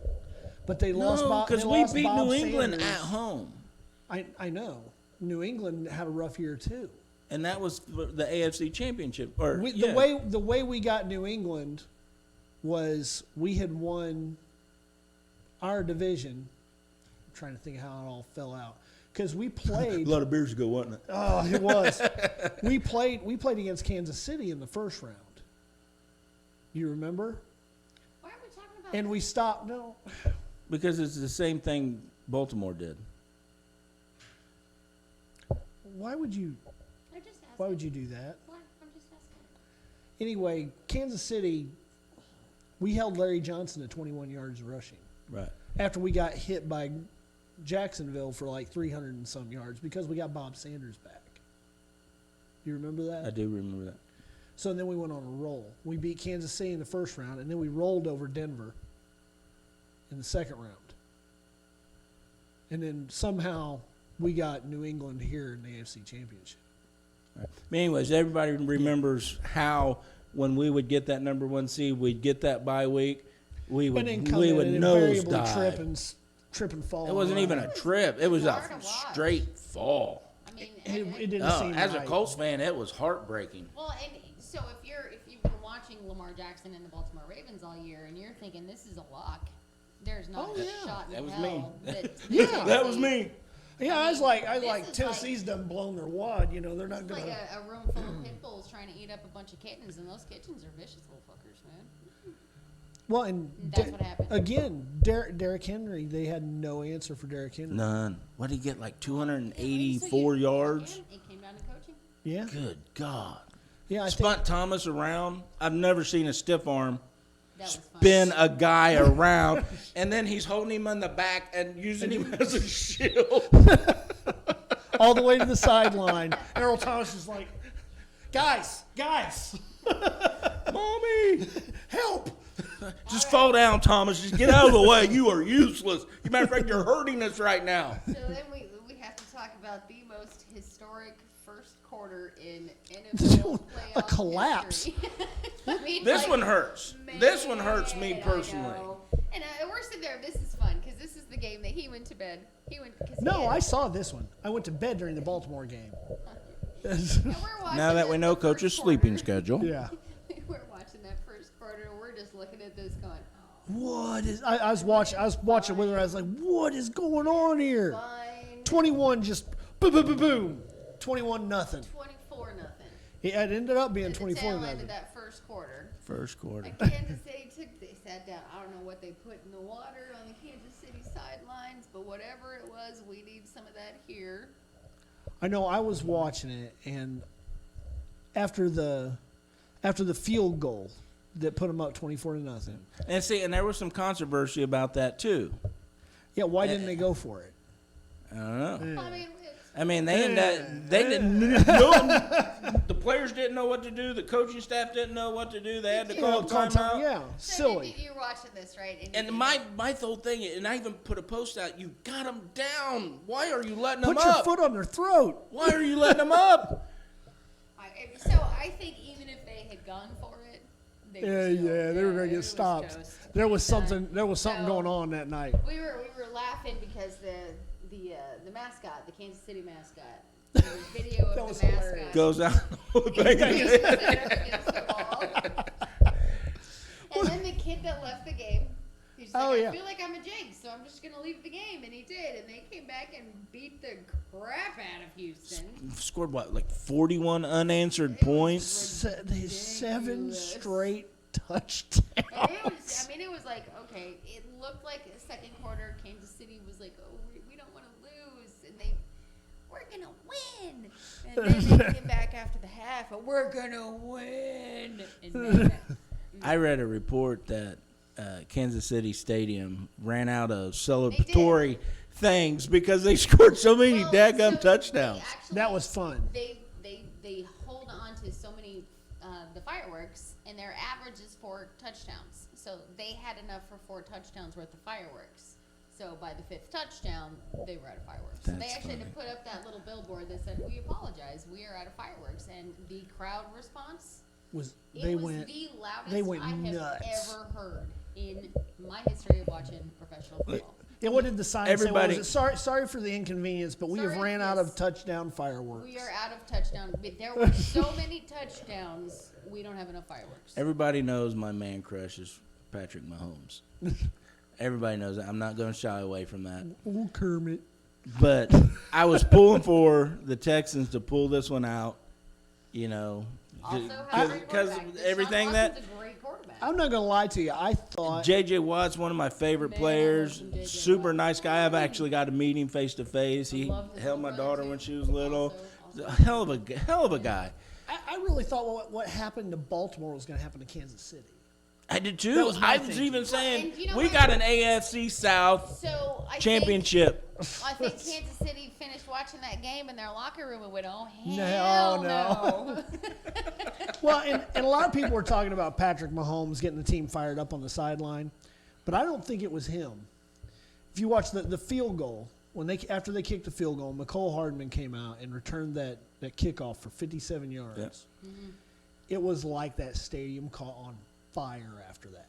but they lost. No, because because we beat New England at home. I know. New England had a rough year too. And that was the AFC Championship. Or The way we got New England was we had won our division. I'm trying to think of how it all fell out. Because we played a lot of beers ago, wasn't it? Oh, it was. we played against Kansas City in the first round. You remember? Why are we talking about And we stopped. No. Because it's the same thing Baltimore did. Why would you? They're just asking. Why would you do that? What? I'm just asking. Anyway, Kansas City. We held Larry Johnson to 21 yards rushing. Right. After we got hit by Jacksonville for like 300 and some yards because we got Bob Sanders back. You remember that? I do remember that. So then we went on a roll. We beat Kansas City in the first round, and then we rolled over Denver in the second round. And then somehow we got New England here in the AFC Championship. Right. But anyways, everybody remembers how when we would get that number 1 seed, we'd get that bye week. We would nosedive. Trip and fall. It wasn't even a trip. It was a hard to watch. straight fall. I mean, It didn't seem As right. a Colts fan, it was heartbreaking. well, and so if you've been watching Lamar Jackson and the Baltimore Ravens all year, and you're thinking this is a lock, there's not a shot in That was hell me. that That was me. Yeah, I was this like is Tennessee's done blown their wad. You know, they're not It's going like to. a room full of pit bulls trying to eat up a bunch of kittens, and those kittens are vicious little fuckers, man. Well, and That's what happened. Again, Derrick Henry, they had no answer for Derrick Henry. None. What did he get, like 284 So you- yards? It came down to coaching. Yeah, Good God. yeah. I think Spun Thomas around. I've never seen a stiff arm That was fun. spin a guy around, and then he's holding him in the back and using him as a shield. all the way to the sideline. Errol Thomas is like, guys, Mommy! help! Just fall down, Thomas. Just get out of the way. You are useless. As a matter of fact, you're hurting us right now. So then we have to talk about the most historic first quarter in NFL playoff A collapse. history. I mean, This like, one hurts. This one hurts me man, I personally. know. And we're sitting there. This is fun because this is the game that he went to bed. No, I saw this one. I went to bed during the Baltimore game. Now that we know Coach's sleeping schedule. Yeah. We're watching that first quarter. And we're just looking at this going, What is? I was watching with her. I was like, what is going on here? fine. 21 just boom, boom, boom, boom. 21-0. 24-0. It ended up being At the 24-0. tail end of that first quarter. First quarter. Like Kansas City they sat down. I don't know what they put in the water on the Kansas City sidelines, but whatever it was, we need some of that here. I know I was watching it, and after the field goal that put them up 24-0. And see, and there was some controversy about that too. Yeah, why didn't they go for it? I don't know. Well, I mean, They didn't know. The players didn't know what to do. The coaching staff didn't know what to do. They had to call a timeout. Yeah, silly. You're watching this, right? And my whole thing, and I even put a post out. You got them down. Why are you letting them Put your up? foot on their throat. Why are you letting them up? So I think even if they had gone for it, they They were gonna it get was stopped. toast. There was So- something going on that night. We were laughing because the mascot, the Kansas City mascot, there was video That of was the hilarious. mascot Goes out. against the ball. And then the kid that left the game, he's like, Oh, yeah. I feel like I'm a jinx, so I'm just gonna leave the game, and he did, and they came back and beat the crap out of Houston. Scored what, like 41 unanswered It was points? 7 ridiculous. straight touchdowns. And it was like, okay, it looked like the second quarter, Kansas City was like, oh, we don't want to lose, and we're gonna win. And then they came back after the half, and we're gonna win. And then I read a report that Kansas City Stadium ran out of celebratory things because they scored so many daggum touchdowns. That was fun. They hold on to so many the fireworks, and their average is 4 touchdowns. So they had enough for 4 touchdowns worth of fireworks. So by the 5th touchdown, they were out of fireworks. So they That's actually had to funny. put up that little billboard that said, "We apologize, we are out of fireworks." And the crowd response, They was went. the loudest they went I have nuts. ever heard in my history of watching professional football. Yeah, what did the sign say? What Everybody- was it? Sorry for the inconvenience, but we have Sorry, ran out of yes. touchdown fireworks. We are out of touchdown. But there were so many touchdowns. We don't have enough fireworks. Everybody knows my man crush is Patrick Mahomes. Everybody knows that. I'm not going to shy away from that. Oh, Kermit. But I was pulling for the Texans to pull this one out, you know, Also have a great because quarterback. Deshaun everything Watson's that a great quarterback. I'm not going to lie to you. I thought J.J. Watt's one of my favorite Man, I players. love J.J. Super Watt. nice guy. I've actually got to meet him face to face. He love his held my little daughter brother, when too. she was little. Also. Hell of a guy. I really thought what happened to Baltimore was going to happen to Kansas City. I did That too. was my I was thinking. even saying and you know we what? got an AFC South So I championship. I think Kansas City finished watching that game in their locker room and went, "Oh No, hell no." no!" Well, and a lot of people were talking about Patrick Mahomes getting the team fired up on the sideline, but I don't think it was him. If you watch the field goal, after they kicked the field goal, McCole Hardman came out and returned that kickoff for 57 yards. Yep. It was like that stadium caught on fire after that.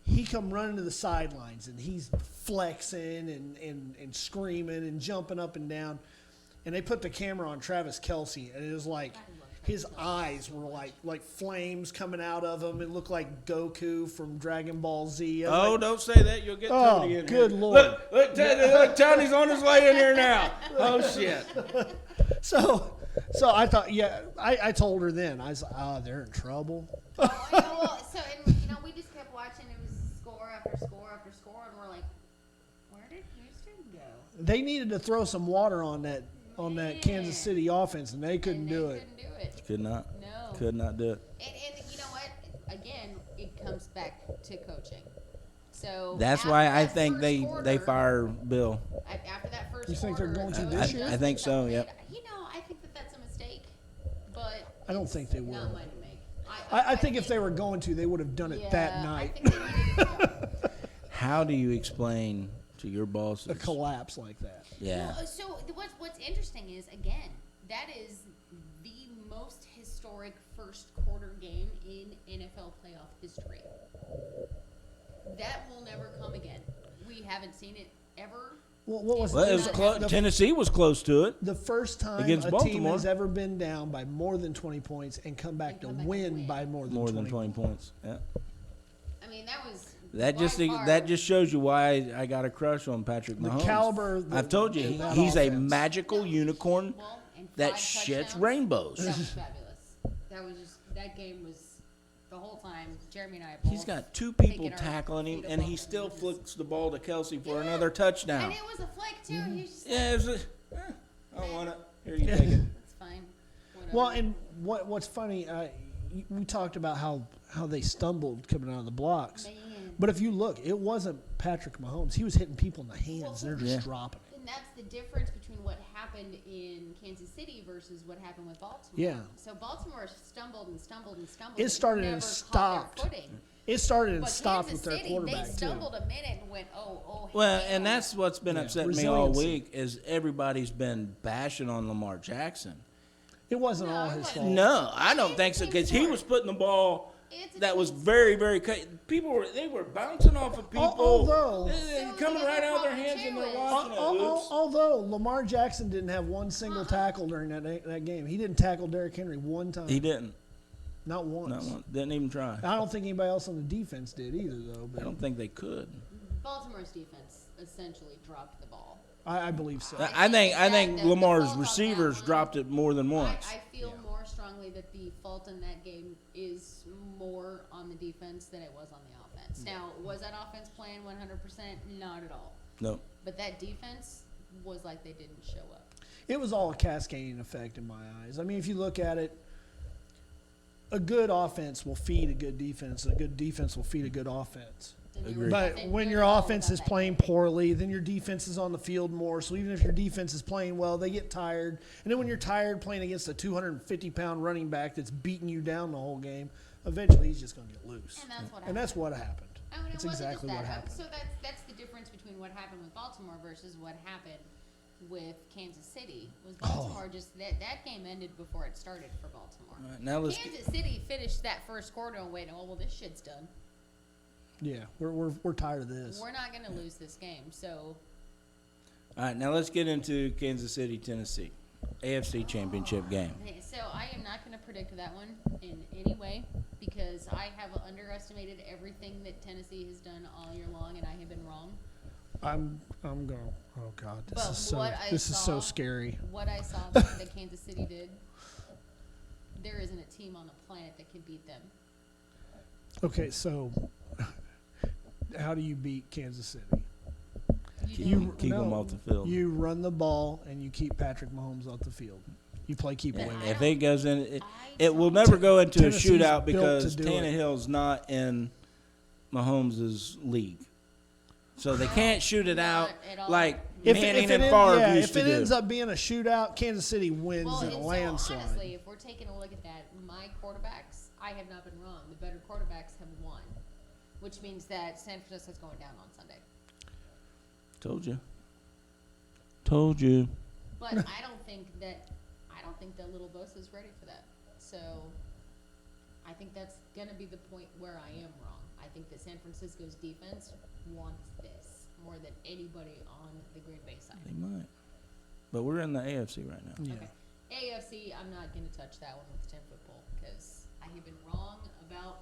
He come running to the sidelines and he's flexing and screaming and jumping up and down. And they put the camera on Travis Kelce, and it was like his eyes were like flames coming out of him. It looked like Goku from Dragon Ball Z. I was Oh, like, don't say that. You'll get Oh, Tony in good here. Lord. Look, Tony's on his way in here now. Oh, shit. So I thought, yeah, I told her then. I was like, oh, they're in trouble. Oh, I know. Well, so and we just kept watching. It was score after score after score, and we're like, "Where did Houston go?" They needed to throw some water on that Kansas Man. City offense, and they couldn't And do they it. Couldn't do it. Could not. No. Could not do it. And you know what? Again, it comes back to coaching. So That's after why I that think first they quarter- fire Bill. After that first You think they're quarter, going to of this year? I think so, adjustments yep. made, I think that's a mistake, but I don't it's think they will. Not mine to make. I think if they were going to, they would have done it that night. I think they needed to go. How do you explain to your A bosses? collapse like that. Yeah. Well, so what's interesting is, again, that is the most historic first quarter game in NFL playoff history. That will never come again. We haven't seen it ever. Well, what was Well, it? it was close. Tennessee was close to it. The first time Against a team Baltimore. has ever been down by more than 20 points and come back to win by more than 20 points. Yeah. I mean, that was That by just far- that just shows you why I got a crush on Patrick The Mahomes. caliber I've told you in that he's a offense. magical unicorn Well, and that 5 shits touchdowns. rainbows. That was fabulous. That game was the whole time. Jeremy and I. Both He's got two people taking our tackling him, feet and above he the still knees. flicks the ball to Kelsey for Yeah. another touchdown. And it was a flick too. He was just Yeah, like, it was I don't want it. Here, you take it. it's fine. Whatever. Well, and what's funny, we talked about how they stumbled coming out of the blocks. Man. But if you look, it wasn't Patrick Mahomes. He was hitting people in the hands. They're just Yeah. dropping it. And that's the difference between what happened in Kansas City versus what happened with Baltimore. Yeah. So Baltimore stumbled and stumbled and stumbled. It started never and caught stopped. Their footing. It started and But stopped Kansas with their City, quarterback, they too. stumbled a minute and went, oh. Well, hell. and that's what's been Yeah. upsetting me all Resiliency. week is everybody's been bashing on Lamar Jackson. It wasn't No, all it his wasn't. fault. No, I don't think so because he was putting the ball. It's a That was team very, very. People were bouncing off of people, Although- coming So right the out of their other hands, and they're problem, too, watching it. Oops. Although Lamar Jackson didn't have one single tackle during that game. He didn't tackle Derrick Henry one time. He didn't. Not once. Not one. Didn't even try. I don't think anybody else on the defense did either, though. I But don't think they could. Baltimore's defense essentially dropped the ball. I believe so. I think that the Lamar's fault on receivers that one- dropped it more than once. I feel more strongly that the fault in that game is more on the defense than it was on the offense. Now, was that offense playing 100%? Not at all. No. But that defense was like they didn't show up. It was all a cascading effect in my eyes. I mean, if you look at it, a good offense will feed a good defense, and a good defense will feed a good offense. And there Agreed. was But nothing when good your at all offense about is that playing game. poorly, then your defense is on the field more. So even if your defense is playing well, they get tired. And then when you're tired playing against a 250-pound running back that's beating you down the whole game, eventually he's just going to get loose. And that's what And that's happened. what happened. I mean, it That's wasn't exactly just what that. happened. So that's the difference between what happened with Baltimore versus what happened with Kansas City. Was Baltimore just that game ended before it started for Baltimore. All right, now let's. Kansas City finished that first quarter and went, oh well, this shit's done. Yeah, we're tired of this. We're not going to lose this game. So All right, now let's get into Kansas City, Tennessee. AFC Championship game. So I am not going to predict that one in any way because I have underestimated everything that Tennessee has done all year long, and I have been wrong. I'm going. Oh God, But this is so scary. What I saw that Kansas City did, there isn't a team on the planet that can beat them. Okay, so how do you beat Kansas City? You Keep them off the field. You run the ball and you keep Patrick Mahomes off the field. You play keep away. If it goes in, it will never go into Tennessee's a shootout built because to do it. Tannehill's not in Mahomes' league. So they can't shoot it out at all. like Manning and Favre used if to it do. ends up being a shootout, Kansas City wins Well, in and a so landslide. honestly, if we're taking a look at that, my quarterbacks, I have not been wrong. The better quarterbacks have won, which means that San Francisco's going down on Sunday. Told you. Told you. But I don't think that little Bosa's ready for that. So I think that's gonna be the point where I am wrong. I think that San Francisco's defense wants this more than anybody on the Green Bay side. They might. But we're in the AFC right now. Yeah. Okay. AFC, I'm not going to touch that one with the 10-foot pole because I have been wrong about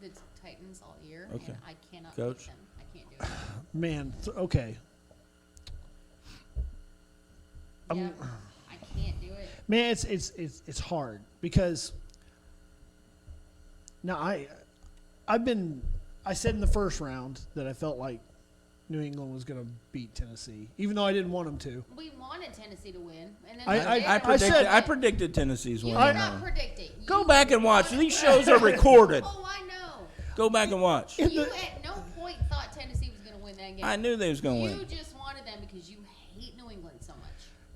the Titans all year, Okay. and I cannot Coach? beat them. I can't do it. Man, okay. Yeah, I can't do it. Man, it's hard because now I said in the first round that I felt like New England was going to beat Tennessee, even though I didn't want them to. We wanted Tennessee to win, and then I predicted Tennessee's You win. did not predict it. Go back and watch. These shows are recorded. Oh, I know. Go back and watch. You at no point thought Tennessee was going to win that game. I knew they was going to You win. just wanted them because you hate New England so much.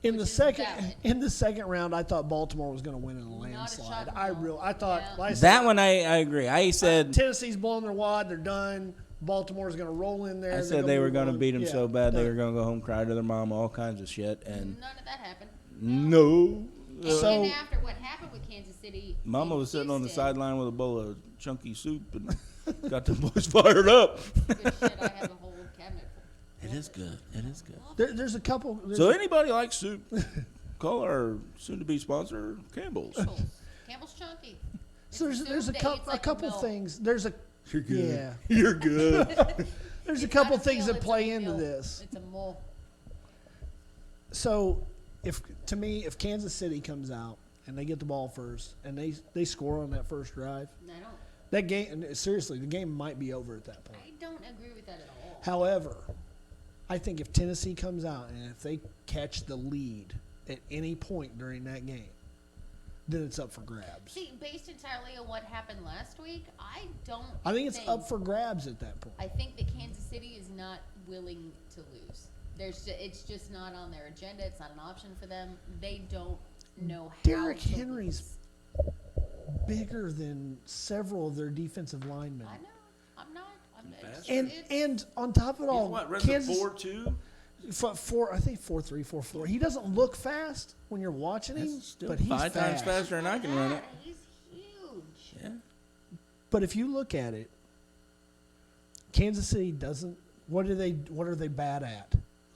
In which the is second valid. in the second round, I thought Baltimore was going to win in a Not a landslide. shot in hell. I thought Yeah. like I said, That one I agree. I said Tennessee's blowing their wad. They're done. Baltimore's going to roll in there. I They're said they were going going to beat them so bad they done. were going to go home, cry to their mom, all kinds of shit. And None of that happened. no. And So- then after what happened with Kansas City, Mama in was sitting on the Houston, sideline with a bowl of chunky soup and got the boys fired up. Good shit, I have a whole cabinet full. It is good. It is good. There's a couple. So anybody likes soup, call our soon-to-be sponsor, Campbell's. Campbell's chunky. So there's a couple milk. things. There's a You're good. Yeah. You're good. there's a It's couple not things meal, that it's play a into meal. this. It's a mole. So if Kansas City comes out and they get the ball first and they score on that first drive, I don't. that game seriously the game might be over at that point. I don't agree with that at all. However, I think if Tennessee comes out and if they catch the lead at any point during that game, then it's up for grabs. See, based entirely on what happened last week, I don't. I think it's up for grabs at that point. I think that Kansas City is not willing to lose. It's just not on their agenda. It's not an option for them. They don't know how. Derrick to Henry's bigger than several of their defensive linemen. I know. I'm not. And on top of it all, Kansas 4-2? I think 4.3, 4.4. He doesn't look fast when you're watching him, Still but he's 5 times fast. faster than I can run it. He's huge. Yeah. But if you look at it, Kansas City doesn't. What are they bad at?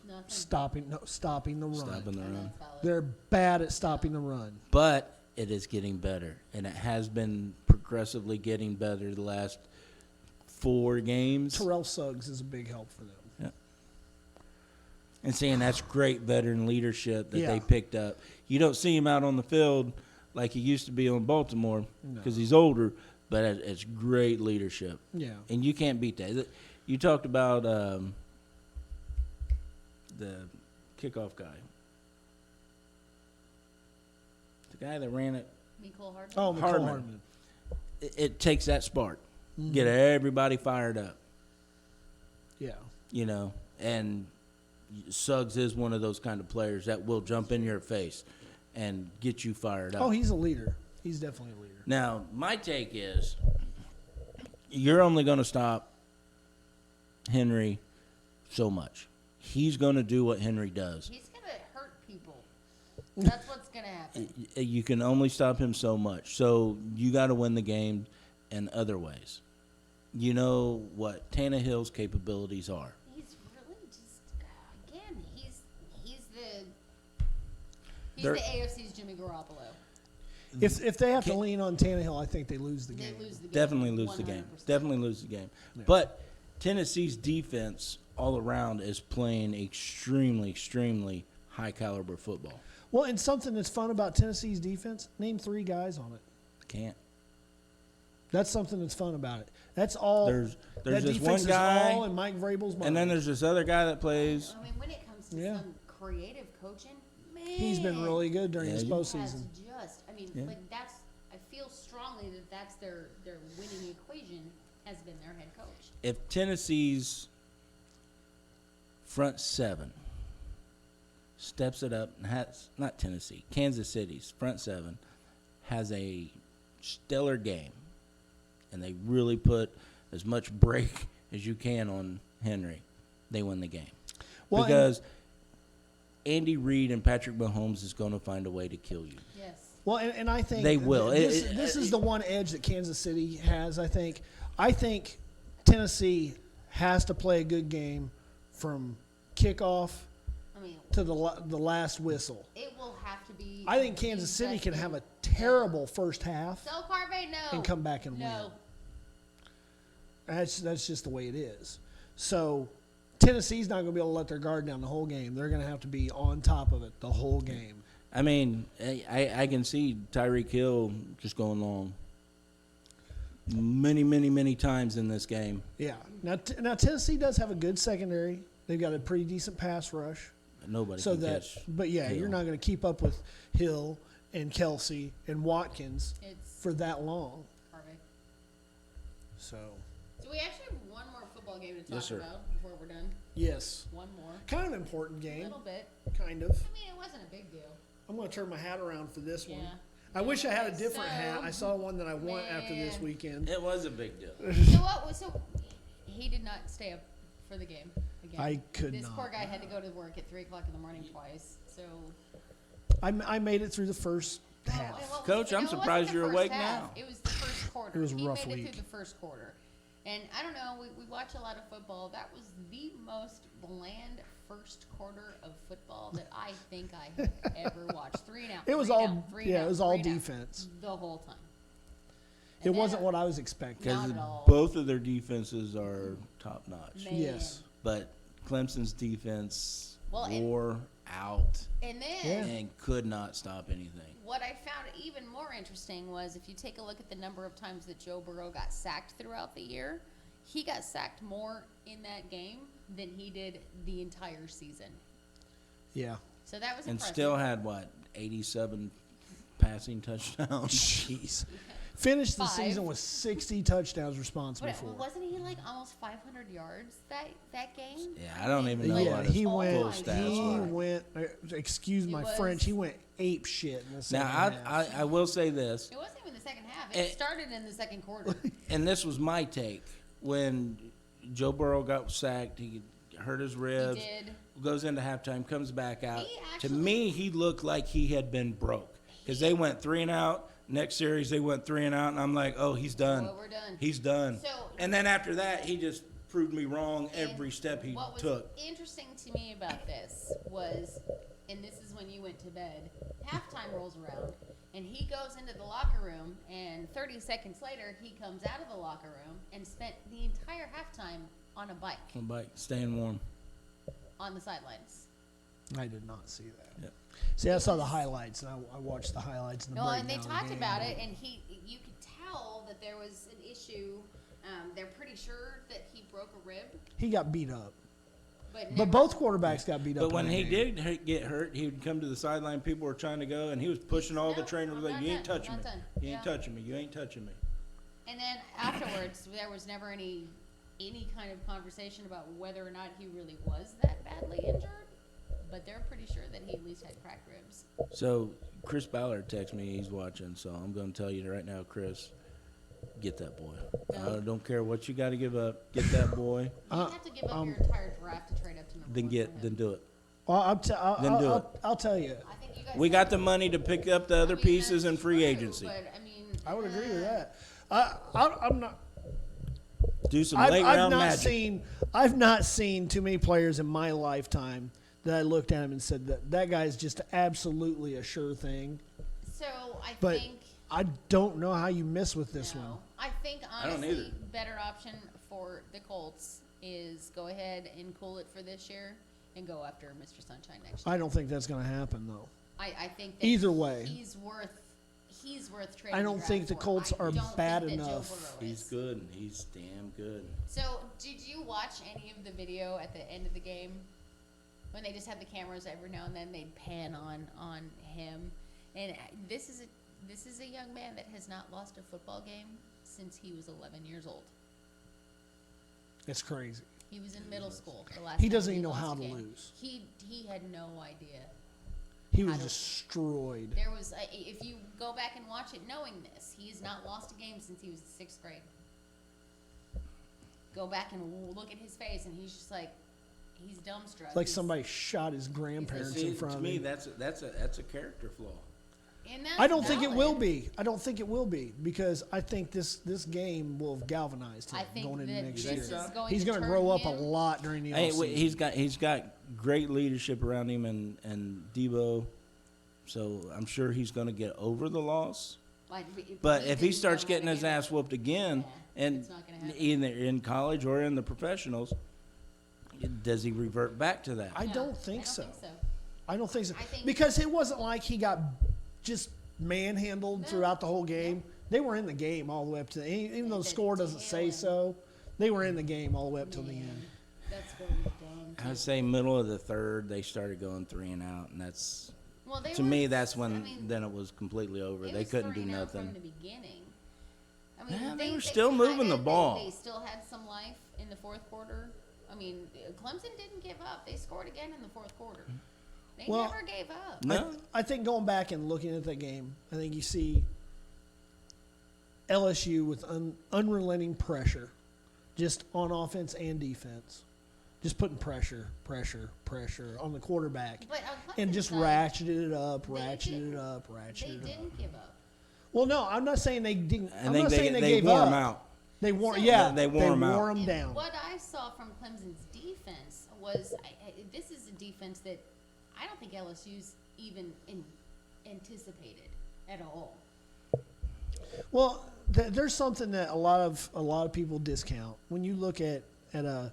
Nothing. Stopping the run. Stopping the And run. that's valid. They're bad at stopping the run. But it is getting better, and it has been progressively getting better the last 4 games. Terrell Suggs is a big help for them. And seeing that's great veteran leadership that Yeah. they picked up. You don't see him out on the field like he used to be on Baltimore No. because he's older, but it's great leadership. Yeah. And you can't beat that. You talked about the kickoff guy. The guy that ran it. Mecole Hardman. Oh, McCall Hardman. Hardman. It takes that spark. Mm-hmm. Get everybody fired up, Yeah. and Suggs is one of those kind of players that will jump in your face and get you fired up. Oh, he's a leader. He's definitely a leader. Now, my take is you're only going to stop Henry so much. He's going to do what Henry does. He's gonna hurt people. That's what's gonna happen. You can only stop him so much. So you got to win the game in other ways. you know what Tannehill's capabilities are. He's really just again. He's They're- the AFC's Jimmy Garoppolo. If they have to lean on Tannehill, I think they lose the They game. lose the game. Definitely lose the game. 100%. Definitely lose the game. But Tennessee's defense all around is playing extremely, extremely high caliber football. Well, and something that's fun about Tennessee's defense, name 3 guys on it. Can't. That's something that's fun about it. That's all. There's that this defense one guy, is all in Mike Vrabel's mind. and then there's this other guy that plays. I mean, when it comes to Yeah. some creative coaching, man, He's been really good during his Yeah, postseason. Like that's. I feel strongly that that's their winning equation has been their head coach. If Tennessee's front 7 steps it up and has, not Tennessee, Kansas City's front 7 has a stellar game, and they really put as much brake as you can on Henry, they win the game. Well, Because Andy Reid and Patrick Mahomes is going to find a way to kill you. Yes. Well, and I think They will. This is the one edge that Kansas City has. I think Tennessee has to play a good game from kickoff I mean, to the last whistle. it will have to be. I think Kansas City can have a terrible first half So Carvey, no. and come back and win. That's just the way it is. So Tennessee's not going to be able to let their guard down the whole game. They're going to have to be on top of it the whole game. I mean, I can see Tyreek Hill just going long many, many, many times in this game. Yeah. Now Tennessee does have a good secondary. They've got a pretty decent pass rush. Nobody So can that, catch. but yeah, Hill. you're not going to keep up with Hill and Kelsey and Watkins It's for that long. Carvey. So So we actually have one more football game to talk Yes, sir. about before we're done. yes, One more. kind of important A game, little bit. kind of. I mean, it wasn't a big deal. I'm going to turn my hat around for this one. Yeah. I wish I had a Okay, different so- hat. I saw one that I want after this Man. weekend. It was a big deal. So he did not stay up for the game again. I could This not. poor guy had to go to work at 3:00 in the morning twice. So. I made it through the first half. Well, Coach, I'm it wasn't surprised the you're first awake half. now. It was the first quarter. It was a he rough made it week. through the first quarter. And I don't know, we watch a lot of football. That was the most bland first quarter of football that I think I have ever watched. 3 and out. It was three all down, three yeah, down, it was all three down, defense. the whole time. It And then- wasn't what I was expecting. Not Because at all. both of their defenses are top notch. Man. Yes. But Clemson's defense Well, and- wore out And then Yeah. and could not stop anything. what I found even more interesting was if you take a look at the number of times that Joe Burrow got sacked throughout the year, he got sacked more in that game than he did the entire season. Yeah. So that was And impressive. still had, 87 passing touchdowns? Jeez. Finished the 5. season with 60 touchdowns responsible But for. wasn't he like almost 500 yards that game? Yeah, I don't even know Yeah, what his he full went. stats He were. went. Excuse It my was- French. He went ape shit in the second Now, half. I will say this, It wasn't even the second half. It Eh. started in the second quarter. and this was my take. When Joe Burrow got sacked, he hurt his He ribs, did. goes into halftime, comes back out. He To actually- me, he looked like he had been broke because they went 3 and out. Next series, they went 3 and out, and I'm like, oh, he's done. Well, we're done. He's done. So- and then after that, he just proved me wrong every step he What was took. interesting to me about this was, and this is when you went to bed, halftime rolls around, and he goes into the locker room, and 30 seconds later, he comes out of the locker room and spent the entire halftime on a bike I'm like, staying warm. on the sidelines. I did not see that. Yep. See, I saw the highlights, and I watched the highlights. And the No, and they breakdown of the talked game. about it, and you could tell that there was an issue. They're pretty sure that he broke a rib, He got beat up, but but never- both quarterbacks got beat up. But when in he that game. did get hurt, he would come to the sideline. People were trying to go, and he was pushing all the No, trainers I'm like, not "You ain't done, touching I'm me. not done." You ain't Yeah. touching me. You ain't touching me." And then afterwards, there was never any kind of conversation about whether or not he really was that badly injured. But they're pretty sure that he at least had cracked ribs. So Chris Ballard texted me. He's watching, so I'm going to tell you right now, Chris, get that boy. I don't care what you got to give up. Get that boy. You have to give up your entire draft to trade up to number Then one. for him. do it. Well, Then do it. I'll tell you. I think you guys We got the money to pick up the I other mean, pieces that's in free true, agency. But I mean, I would agree with that. I'm not. Do some late round magic. I've not seen too many players in my lifetime that I looked at him and said that guy's just absolutely a sure thing. So But I don't know how you miss with this one. I think don't honestly, either. better option for the Colts is go ahead and cool it for this year and go after Mr. Sunshine next year. I don't think that's going to happen though. I think that Either way, he's worth trading. I don't think the Colts are bad enough. He's good. He's damn good. So, did you watch any of the video at the end of the game when they just had the cameras every now and then they'd pan on him? And this is a young man that has not lost a football game since he was 11 years old. It's crazy. He was in middle school the last. He time doesn't even know lost how a to game. lose. He had no idea. He was destroyed. There was if you go back and watch it, knowing this, he has not lost a game since he was in 6th grade. Go back and look at his face, and he's just like, he's dumbstruck. Like somebody shot his grandparents in front to of me, him. that's a character flaw. And that's I don't think it valid. will be. I don't think it will be because I think this game will have galvanized him I think going into that next this year. is going He's to going to turn grow up a him- lot during the Hey, offseason. he's got great leadership around him and Debo, so I'm sure he's going to get over the loss. But if he starts getting his ass whooped again, and it's not gonna happen. either in college or in the professionals, does he revert back to that? I don't think so. I don't think so. I think- Because it wasn't like he got just manhandled throughout the whole game. They were in the game all the way up to even though the score doesn't say so, they were in the game all the way up till the end. That's very dumb. I would say middle of the third, they started going 3 and out, and that's Well, they to were, me that's when I mean, then it was completely over. it They was couldn't do 3-0 nothing. from the beginning. I mean, Yeah, they were still moving the ball. They still had some life in the fourth quarter. I mean, Clemson didn't give up. They scored again in the fourth quarter. They Well, never gave up. No, I think going back and looking at that game, I think you see LSU with unrelenting pressure, just on offense and defense, just putting pressure on the quarterback, But on and Clemson's just side, ratcheted it up. they didn't give up. Well, no, I'm not saying they didn't. I I'm think not saying they they gave wore up. him out. They wore, So- yeah, They wore 'em out. wore 'em And down. what I saw from Clemson's defense was this is a defense that I don't think LSU's even anticipated at all. Well, there's something that a lot of people discount when you look at a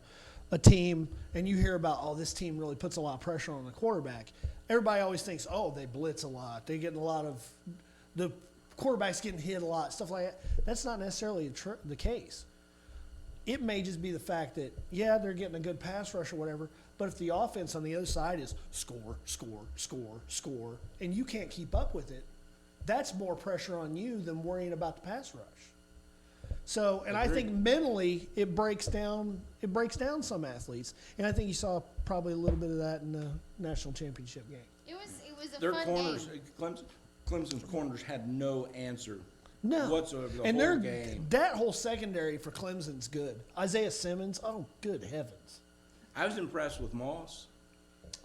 team and you hear about, oh, this team really puts a lot of pressure on the quarterback. Everybody always thinks, oh, they blitz a lot, they get a lot of the quarterback's getting hit a lot, stuff like that. That's not necessarily the case. It may just be the fact that, yeah, they're getting a good pass rush or whatever, but if the offense on the other side is score, and you can't keep up with it, that's more pressure on you than worrying about the pass rush. So, and I think mentally it breaks down some athletes, and I think you saw probably a little bit of that in the national championship game. It was a Their fun corners, game. Clemson's corners had no answer No. whatsoever the And whole game. that whole secondary for Clemson's good. Isaiah Simmons, oh, good heavens. I was impressed with Moss.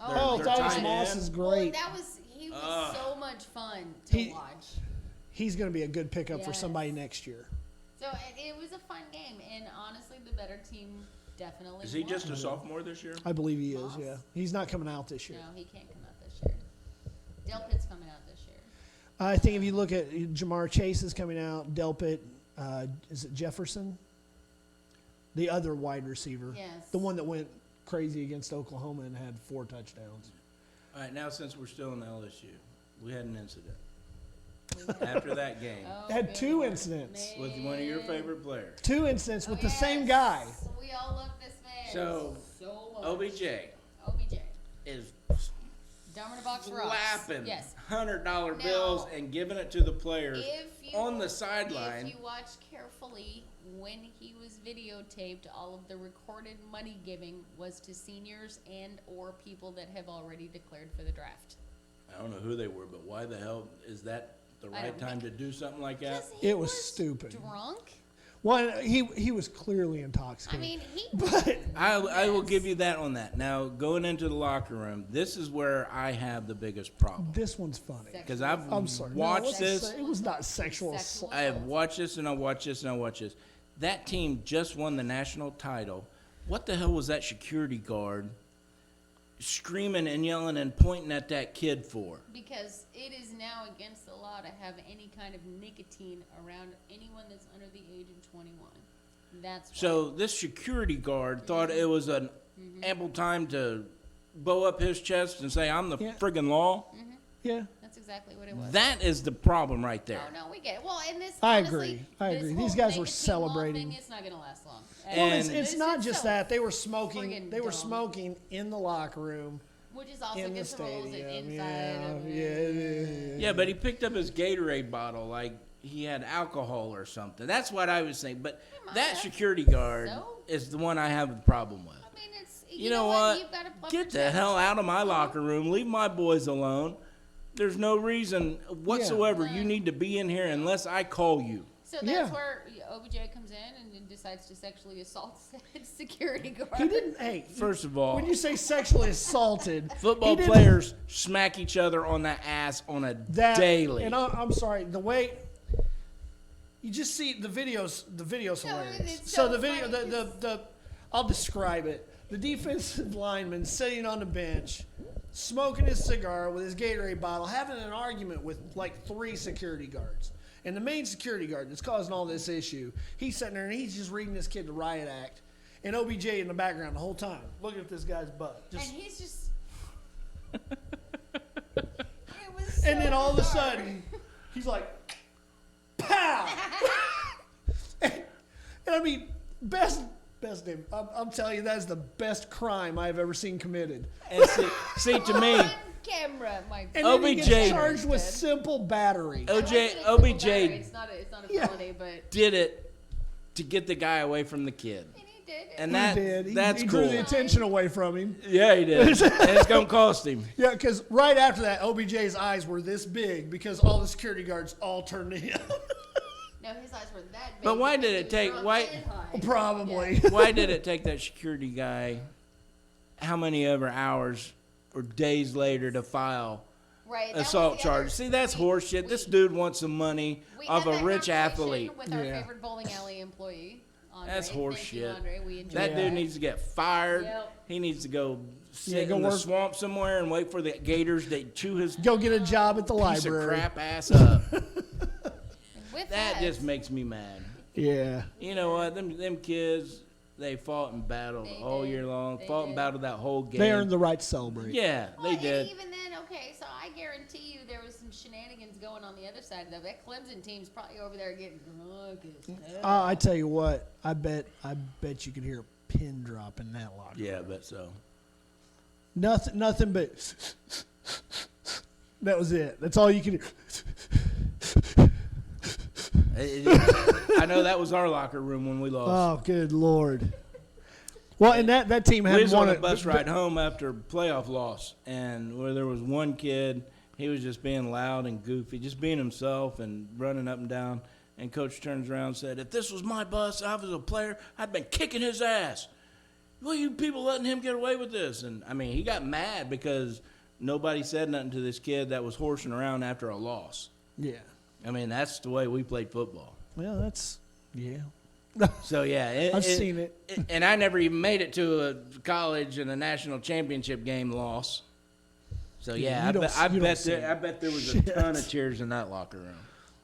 Oh, their Thaddeus tight Moss end. is great. Well, he was so much fun to watch. He's going to be a good pickup for Yes. somebody next year. So it was a fun game, and honestly, the better team definitely. Is he won. just a sophomore this year? I believe he is, Moss? yeah. He's not coming out this year. No, he can't come out this year. Delpit's coming out this year. I think if you look at Jamar Chase is coming out, Delpit, is it Jefferson? The other wide receiver. Yes. The one that went crazy against Oklahoma and had 4 touchdowns. All right, now since we're still in LSU, we had an incident after that game Oh, Had good 2 Lord. incidents. with one of your favorite players. 2 incidents with Oh, the same yes. guy. We all love this man So, so much. OBJ OBJ. is Dumber in a box of rocks. slapping Yes. $100 Now, bills and giving it to the players If you, on the sideline. If you watch carefully, when he was videotaped, all of the recorded money giving was to seniors and or people that have already declared for the draft. I don't know who they were, but why the hell is that the I right don't time to do something like that? Because he It was stupid. Drunk. Well, he was clearly intoxicated. I mean, he. but I will give you that on that. Now, going into the locker room, this is where I have the biggest problem. this one's funny. Because I've I'm sorry. No, watched let's this. say it was not sexual. Sexual. I have watched this and I watch this and I watch this. that team just won the national title. What the hell was that security guard screaming and yelling and pointing at that kid for? Because it is now against the law to have any kind of nicotine around anyone that's under the age of 21. That's why. So this security guard thought it was an ample time to bow up his chest and say, I'm the friggin' law. Yeah. That's exactly what it was. That is the problem right there. Oh, no, we get it. Well, and this, I honestly, agree. this These whole guys were nicotine law celebrating. Thing, it's not going to last long. Well, And- it's not just that. They were smoking. friggin' They were dumb. smoking in the locker room. Which is also In the against the rules and stadium. inside of it. Yeah, but he picked up his Gatorade bottle like he had alcohol or something. That's what I was thinking. But that security guard So? is the one I have a problem with. I mean, it's, You know what? You've got to pluck Get your the chest. hell out of my locker room. Leave my boys alone. There's no reason whatsoever you need to be in here unless I call you. So that's Yeah. where OBJ comes in and then decides to sexually assault said security guard. He didn't. Hey, First of all, when you say sexually assaulted, football he didn't- players smack each other on the ass on a daily. And I'm sorry, the way you just see the videos. The video's No, hilarious. it's So so the video, funny. the I'll describe it. The defensive lineman sitting on the bench, smoking his cigar with his Gatorade bottle, having an argument with like 3 security guards. And the main security guard that's causing all this issue, he's sitting there and he's just reading this kid the riot act. And OBJ in the background the whole time, looking at this guy's butt. And Just, he's just. It was so and then all of a bizarre. sudden, he's like, pow! and I mean, best name. I'm telling you, that is the best crime I've ever seen committed. And see, to me, On camera, my And then he OBJ gets charged with simple battery. OJ It's not a Yeah. felony, but did it to get the guy away from the kid. and he did. And He that did. that's he cool. drew the attention away from him. Yeah, he did. And it's going to cost him. Yeah, because right after that, OBJ's eyes were this big because all the security guards all turned to him. No, his eyes were that big. But why because did he it was take- drunk why- and high. Probably. Why did it take that security guy how many ever hours or days later to file Right, that was assault the charges? other- See, that's horseshit. This dude wants some money we of had a that rich conversation athlete. With our Yeah. favorite bowling alley employee, Andre. That's Thank you, horseshit. Andre. We enjoyed That dude needs to get fired. Yep. He needs to go sit go in the work- swamp somewhere and wait for the gators to chew his Go get a job at the piece of library. crap ass up. With That just makes me mad. Yeah. You know what? Them kids, they fought and battled They all did. year long. They Fought and did. battled that whole game. They earned the right to celebrate. Yeah, Well, they did. And even then, okay, so I guarantee you there was some shenanigans going on the other side of that. That Clemson team's probably over there getting drunk as hell. I tell you what, I bet you could hear a pin drop in that locker. Yeah, I bet so. Nothing but that was it. That's all you could hear. I know that was our locker room when we lost. Oh, good Lord. Well, and that team We had was on won a bus ride home after a playoff loss, and where there was one kid, he was just being loud and goofy, just being himself and running up and down. And coach turns around and said, "If this was my bus, I was a player, I'd been kicking his ass. Well, you people letting him get away with this?" And I mean, he got mad because nobody said nothing to this kid that was horsing around after a loss. Yeah. I mean, that's the way we played football. Well, that's yeah. So yeah, I've seen it. And I never even made it to a college and a national championship game loss. So yeah, you don't- I you don't bet see there, I it. bet there was a Shit. ton of tears in that locker room.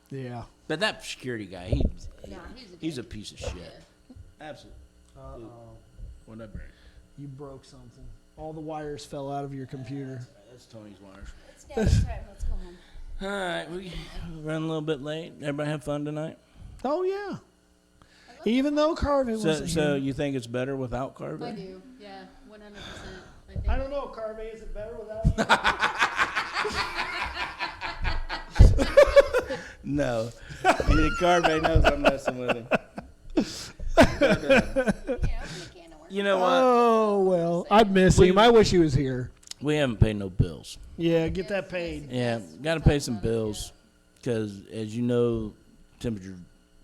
Yeah. But that security guy, No, he's a piece of shit. Absolutely. Uh-oh. Whatever. You broke something. All the wires fell out of your computer. That's Tony's wires. Let's go home. All right, we run a little bit late. Everybody have fun tonight. Oh yeah. Even though Carvin wasn't So here. you think it's better without I Carver? do, yeah, 100%. I don't know, Carvin. Is it better without? No. Carver knows I'm messing with him. You know what? Oh well, I'd miss him. I wish he was here. We haven't paid no bills. Yeah, get that paid. Yeah, got to pay some bills because, as you know, temperature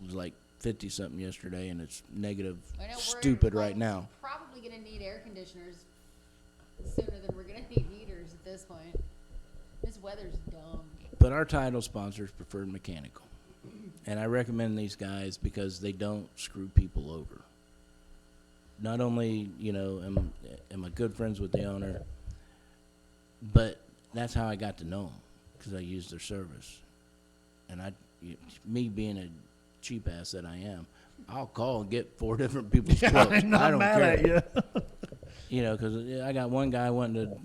was like 50-something yesterday, and it's negative I know, stupid right now. Probably going to need air conditioners sooner than we're going to need heaters at this point. This weather's dumb. But our title sponsor is Preferred Mechanical. And I recommend these guys because they don't screw people over. Not only, am I good friends with the owner, but that's how I got to know them, because I used their service. And me being a cheap ass that I am, I'll call and get 4 different people's quotes. I'm not I don't mad care. at you. Because I got one guy wanting to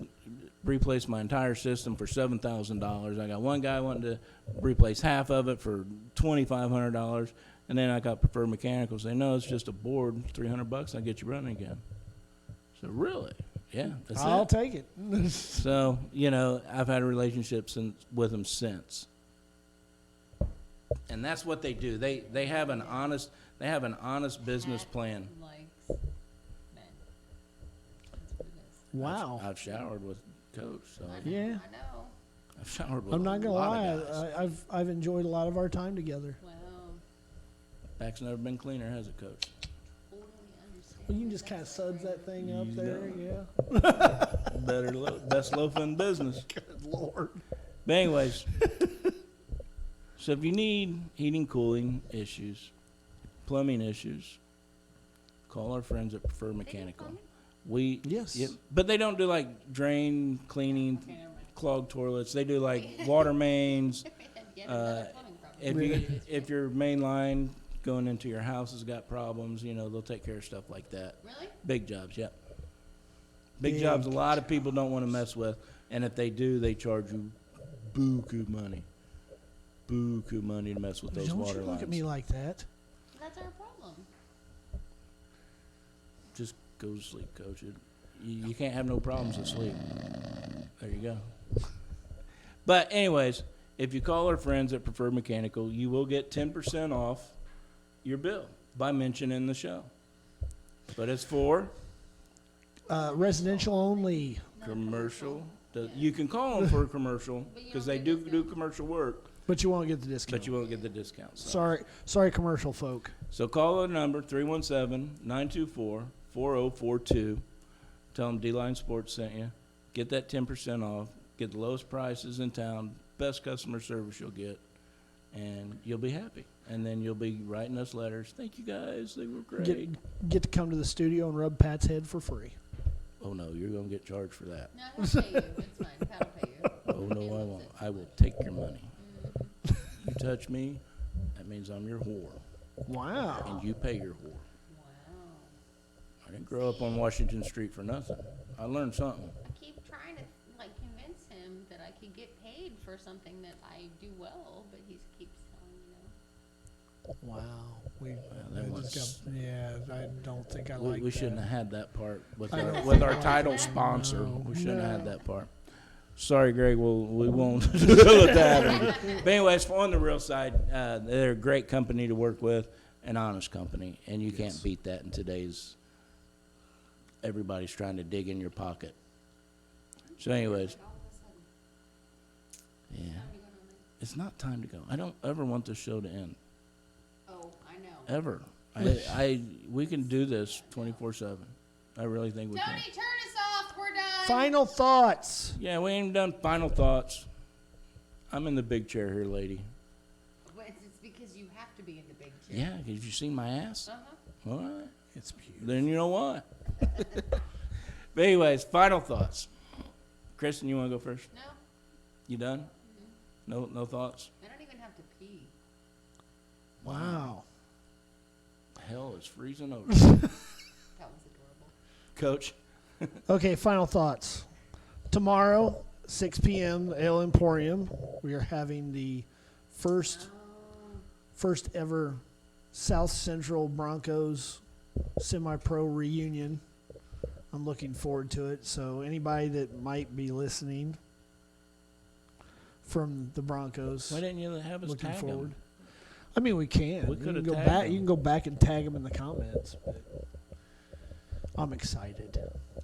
replace my entire system for $7,000. I got one guy wanting to replace half of it for $2,500. And then I got Preferred Mechanical say, no, it's just a board, $300. I'll get you running again. So really? Yeah, that's I'll it. take it. So, I've had a relationship with them since. And that's what they do. They have an honest business Cat plan. likes men. That's what it is. Wow. I've showered with Coach, so Yeah. I know. I've showered with I'm not a gonna lot lie. of guys. I've enjoyed a lot of our time together. Well, Back's never been cleaner, has it, Coach? totally understand. Well, you can just kind of suds that thing up You there. know. Yeah. Best loaf in business. Good Lord. But anyways, so if you need heating, cooling issues, plumbing issues, call our friends at Preferred They do Mechanical. plumbing? Yes. Yeah, but they don't do like drain cleaning, Okay, never mind. clogged toilets. They do like water mains. Yet another plumbing problem. If Really? if your main line going into your house has got problems, they'll take care of stuff like that. Really? Big jobs, yep. Big Big jobs a lot of people don't want to mess with, and if they do, they charge you buku money. Buku money to mess with those Don't water you lines. look at me like that. That's our problem. Just go to sleep, Coach. You can't have no problems asleep. There you go. But anyways, if you call our friends at Preferred Mechanical, you will get 10% off your bill by mentioning the show. But it's for Residential only. commercial. You can call them for a commercial But you because don't they get do discount. commercial work, But you won't get the discount. but you won't get the discount. So. Sorry, commercial folk. So call the number 317-924-4042. Tell them D-Line Sports sent you. Get that 10% off. Get the lowest prices in town. Best customer service you'll get. And you'll be happy. And then you'll be writing us letters. Thank you guys. They were great. Get to come to the studio and rub Pat's head for free. Oh, no. You're going to get charged for that. No, he'll pay you. It's fine. Pat will pay you. Oh, no, I won't. I will take your money. You touch me, that means I'm your whore. Wow. And you pay your whore. Wow. I didn't grow up on Washington Street for nothing. I learned something. I keep trying to convince him that I could get paid for something that I do well, but he keeps telling me no. Wow. that I was- just got, I don't think I We, like we that. shouldn't have had that part with I our don't with think our I like title that. sponsor. No, We shouldn't have had no. that part. Sorry, Greg. We won't let that happen. But anyways, on the real side, they're a great company to work with, an honest company, and you can't beat that in today's. Everybody's trying to dig in your pocket. So, anyways, All of a sudden, yeah, time to go on there. it's not time to go. I don't ever want this show to end. Oh, I know. Ever. We can do this 24/7. I really think we Tony, can. turn us off. We're done. Final thoughts. Yeah, we ain't done final thoughts. I'm in the big chair here, lady. Well, it's because you have to be in the big chair. Yeah, did you see my ass? Uh-huh. All right. It's beautiful. Then you know what. But anyways, final thoughts. Kristen, you want to go first? No, You done? No thoughts? I don't even have to pee. Wow. Hell is freezing over. That was adorable. Coach. Okay, final thoughts. Tomorrow, 6 p.m., Ale Emporium, we are having the first ever South Central Broncos semi-pro reunion. I'm looking forward to it. So anybody that might be listening from the Broncos, Why didn't you have us looking tag forward. him? I mean, we can. We You coulda can go tagged back. them. You can go back and tag them in the comments. But I'm excited.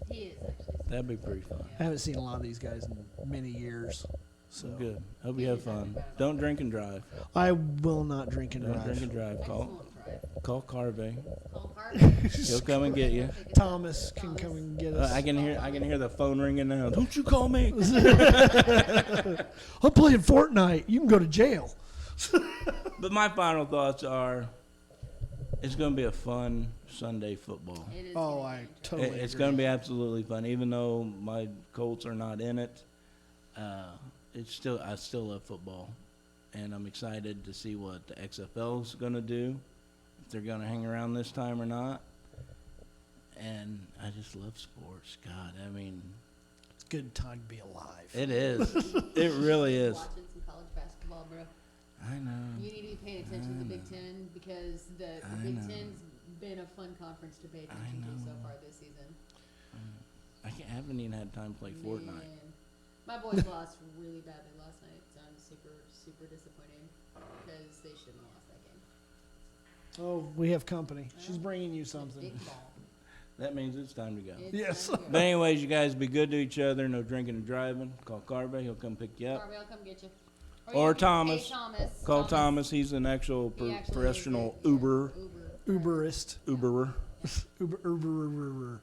He is actually. That'd be pretty fun. I haven't seen a lot of these guys in many years. So Good. Hope you have fun. Don't drink and drive. I will not drink and Don't drive. drink and drive. Excellent drive. Call Carvey. Call Harvey. He'll come and get you. Thomas can come and get us. I can hear the phone ringing now. Don't you call me. I'm playing Fortnite. You can go to jail. But my final thoughts are, it's going to be a fun Sunday football. It is Oh, gonna I be interesting. totally It's agree. going to be absolutely fun, even though my Colts are not in it. I still love football, and I'm excited to see what the XFL is going to do, if they're going to hang around this time or not. And I just love sports. God, I mean, It's a good time to be alive. it is. It really is. Watching some college basketball, bro. I know. You need to be paying attention to the Big Ten because the I Big know. Ten's been a fun conference to pay attention to so know. far this season. haven't even had time to play Fortnite. Man. My boys lost really badly last night, so I'm super, super disappointed because they shouldn't have lost that game. Oh, we have company. She's bringing you something. Big ball. That means it's time to go. It's Yes. time to go. But anyways, you guys be good to each other. No drinking and driving. Call Carvey. He'll come pick you up. Harvey, I'll come get you. Or you can- Thomas. Hey, Thomas. Call Thomas. He's an actual He actually professional is a- yeah, Uber. Uberist. Uberer. Uber.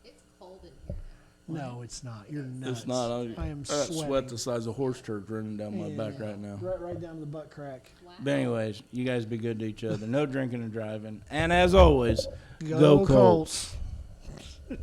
It's cold in here. No, it's not. You're nuts. It's not. I am I got sweating. sweat the size of horse turd running down my back Yeah. right now. Right down to the butt crack. Wow. But anyways, you guys be good to each other. No drinking and driving. And as always, Go Colts. Colts.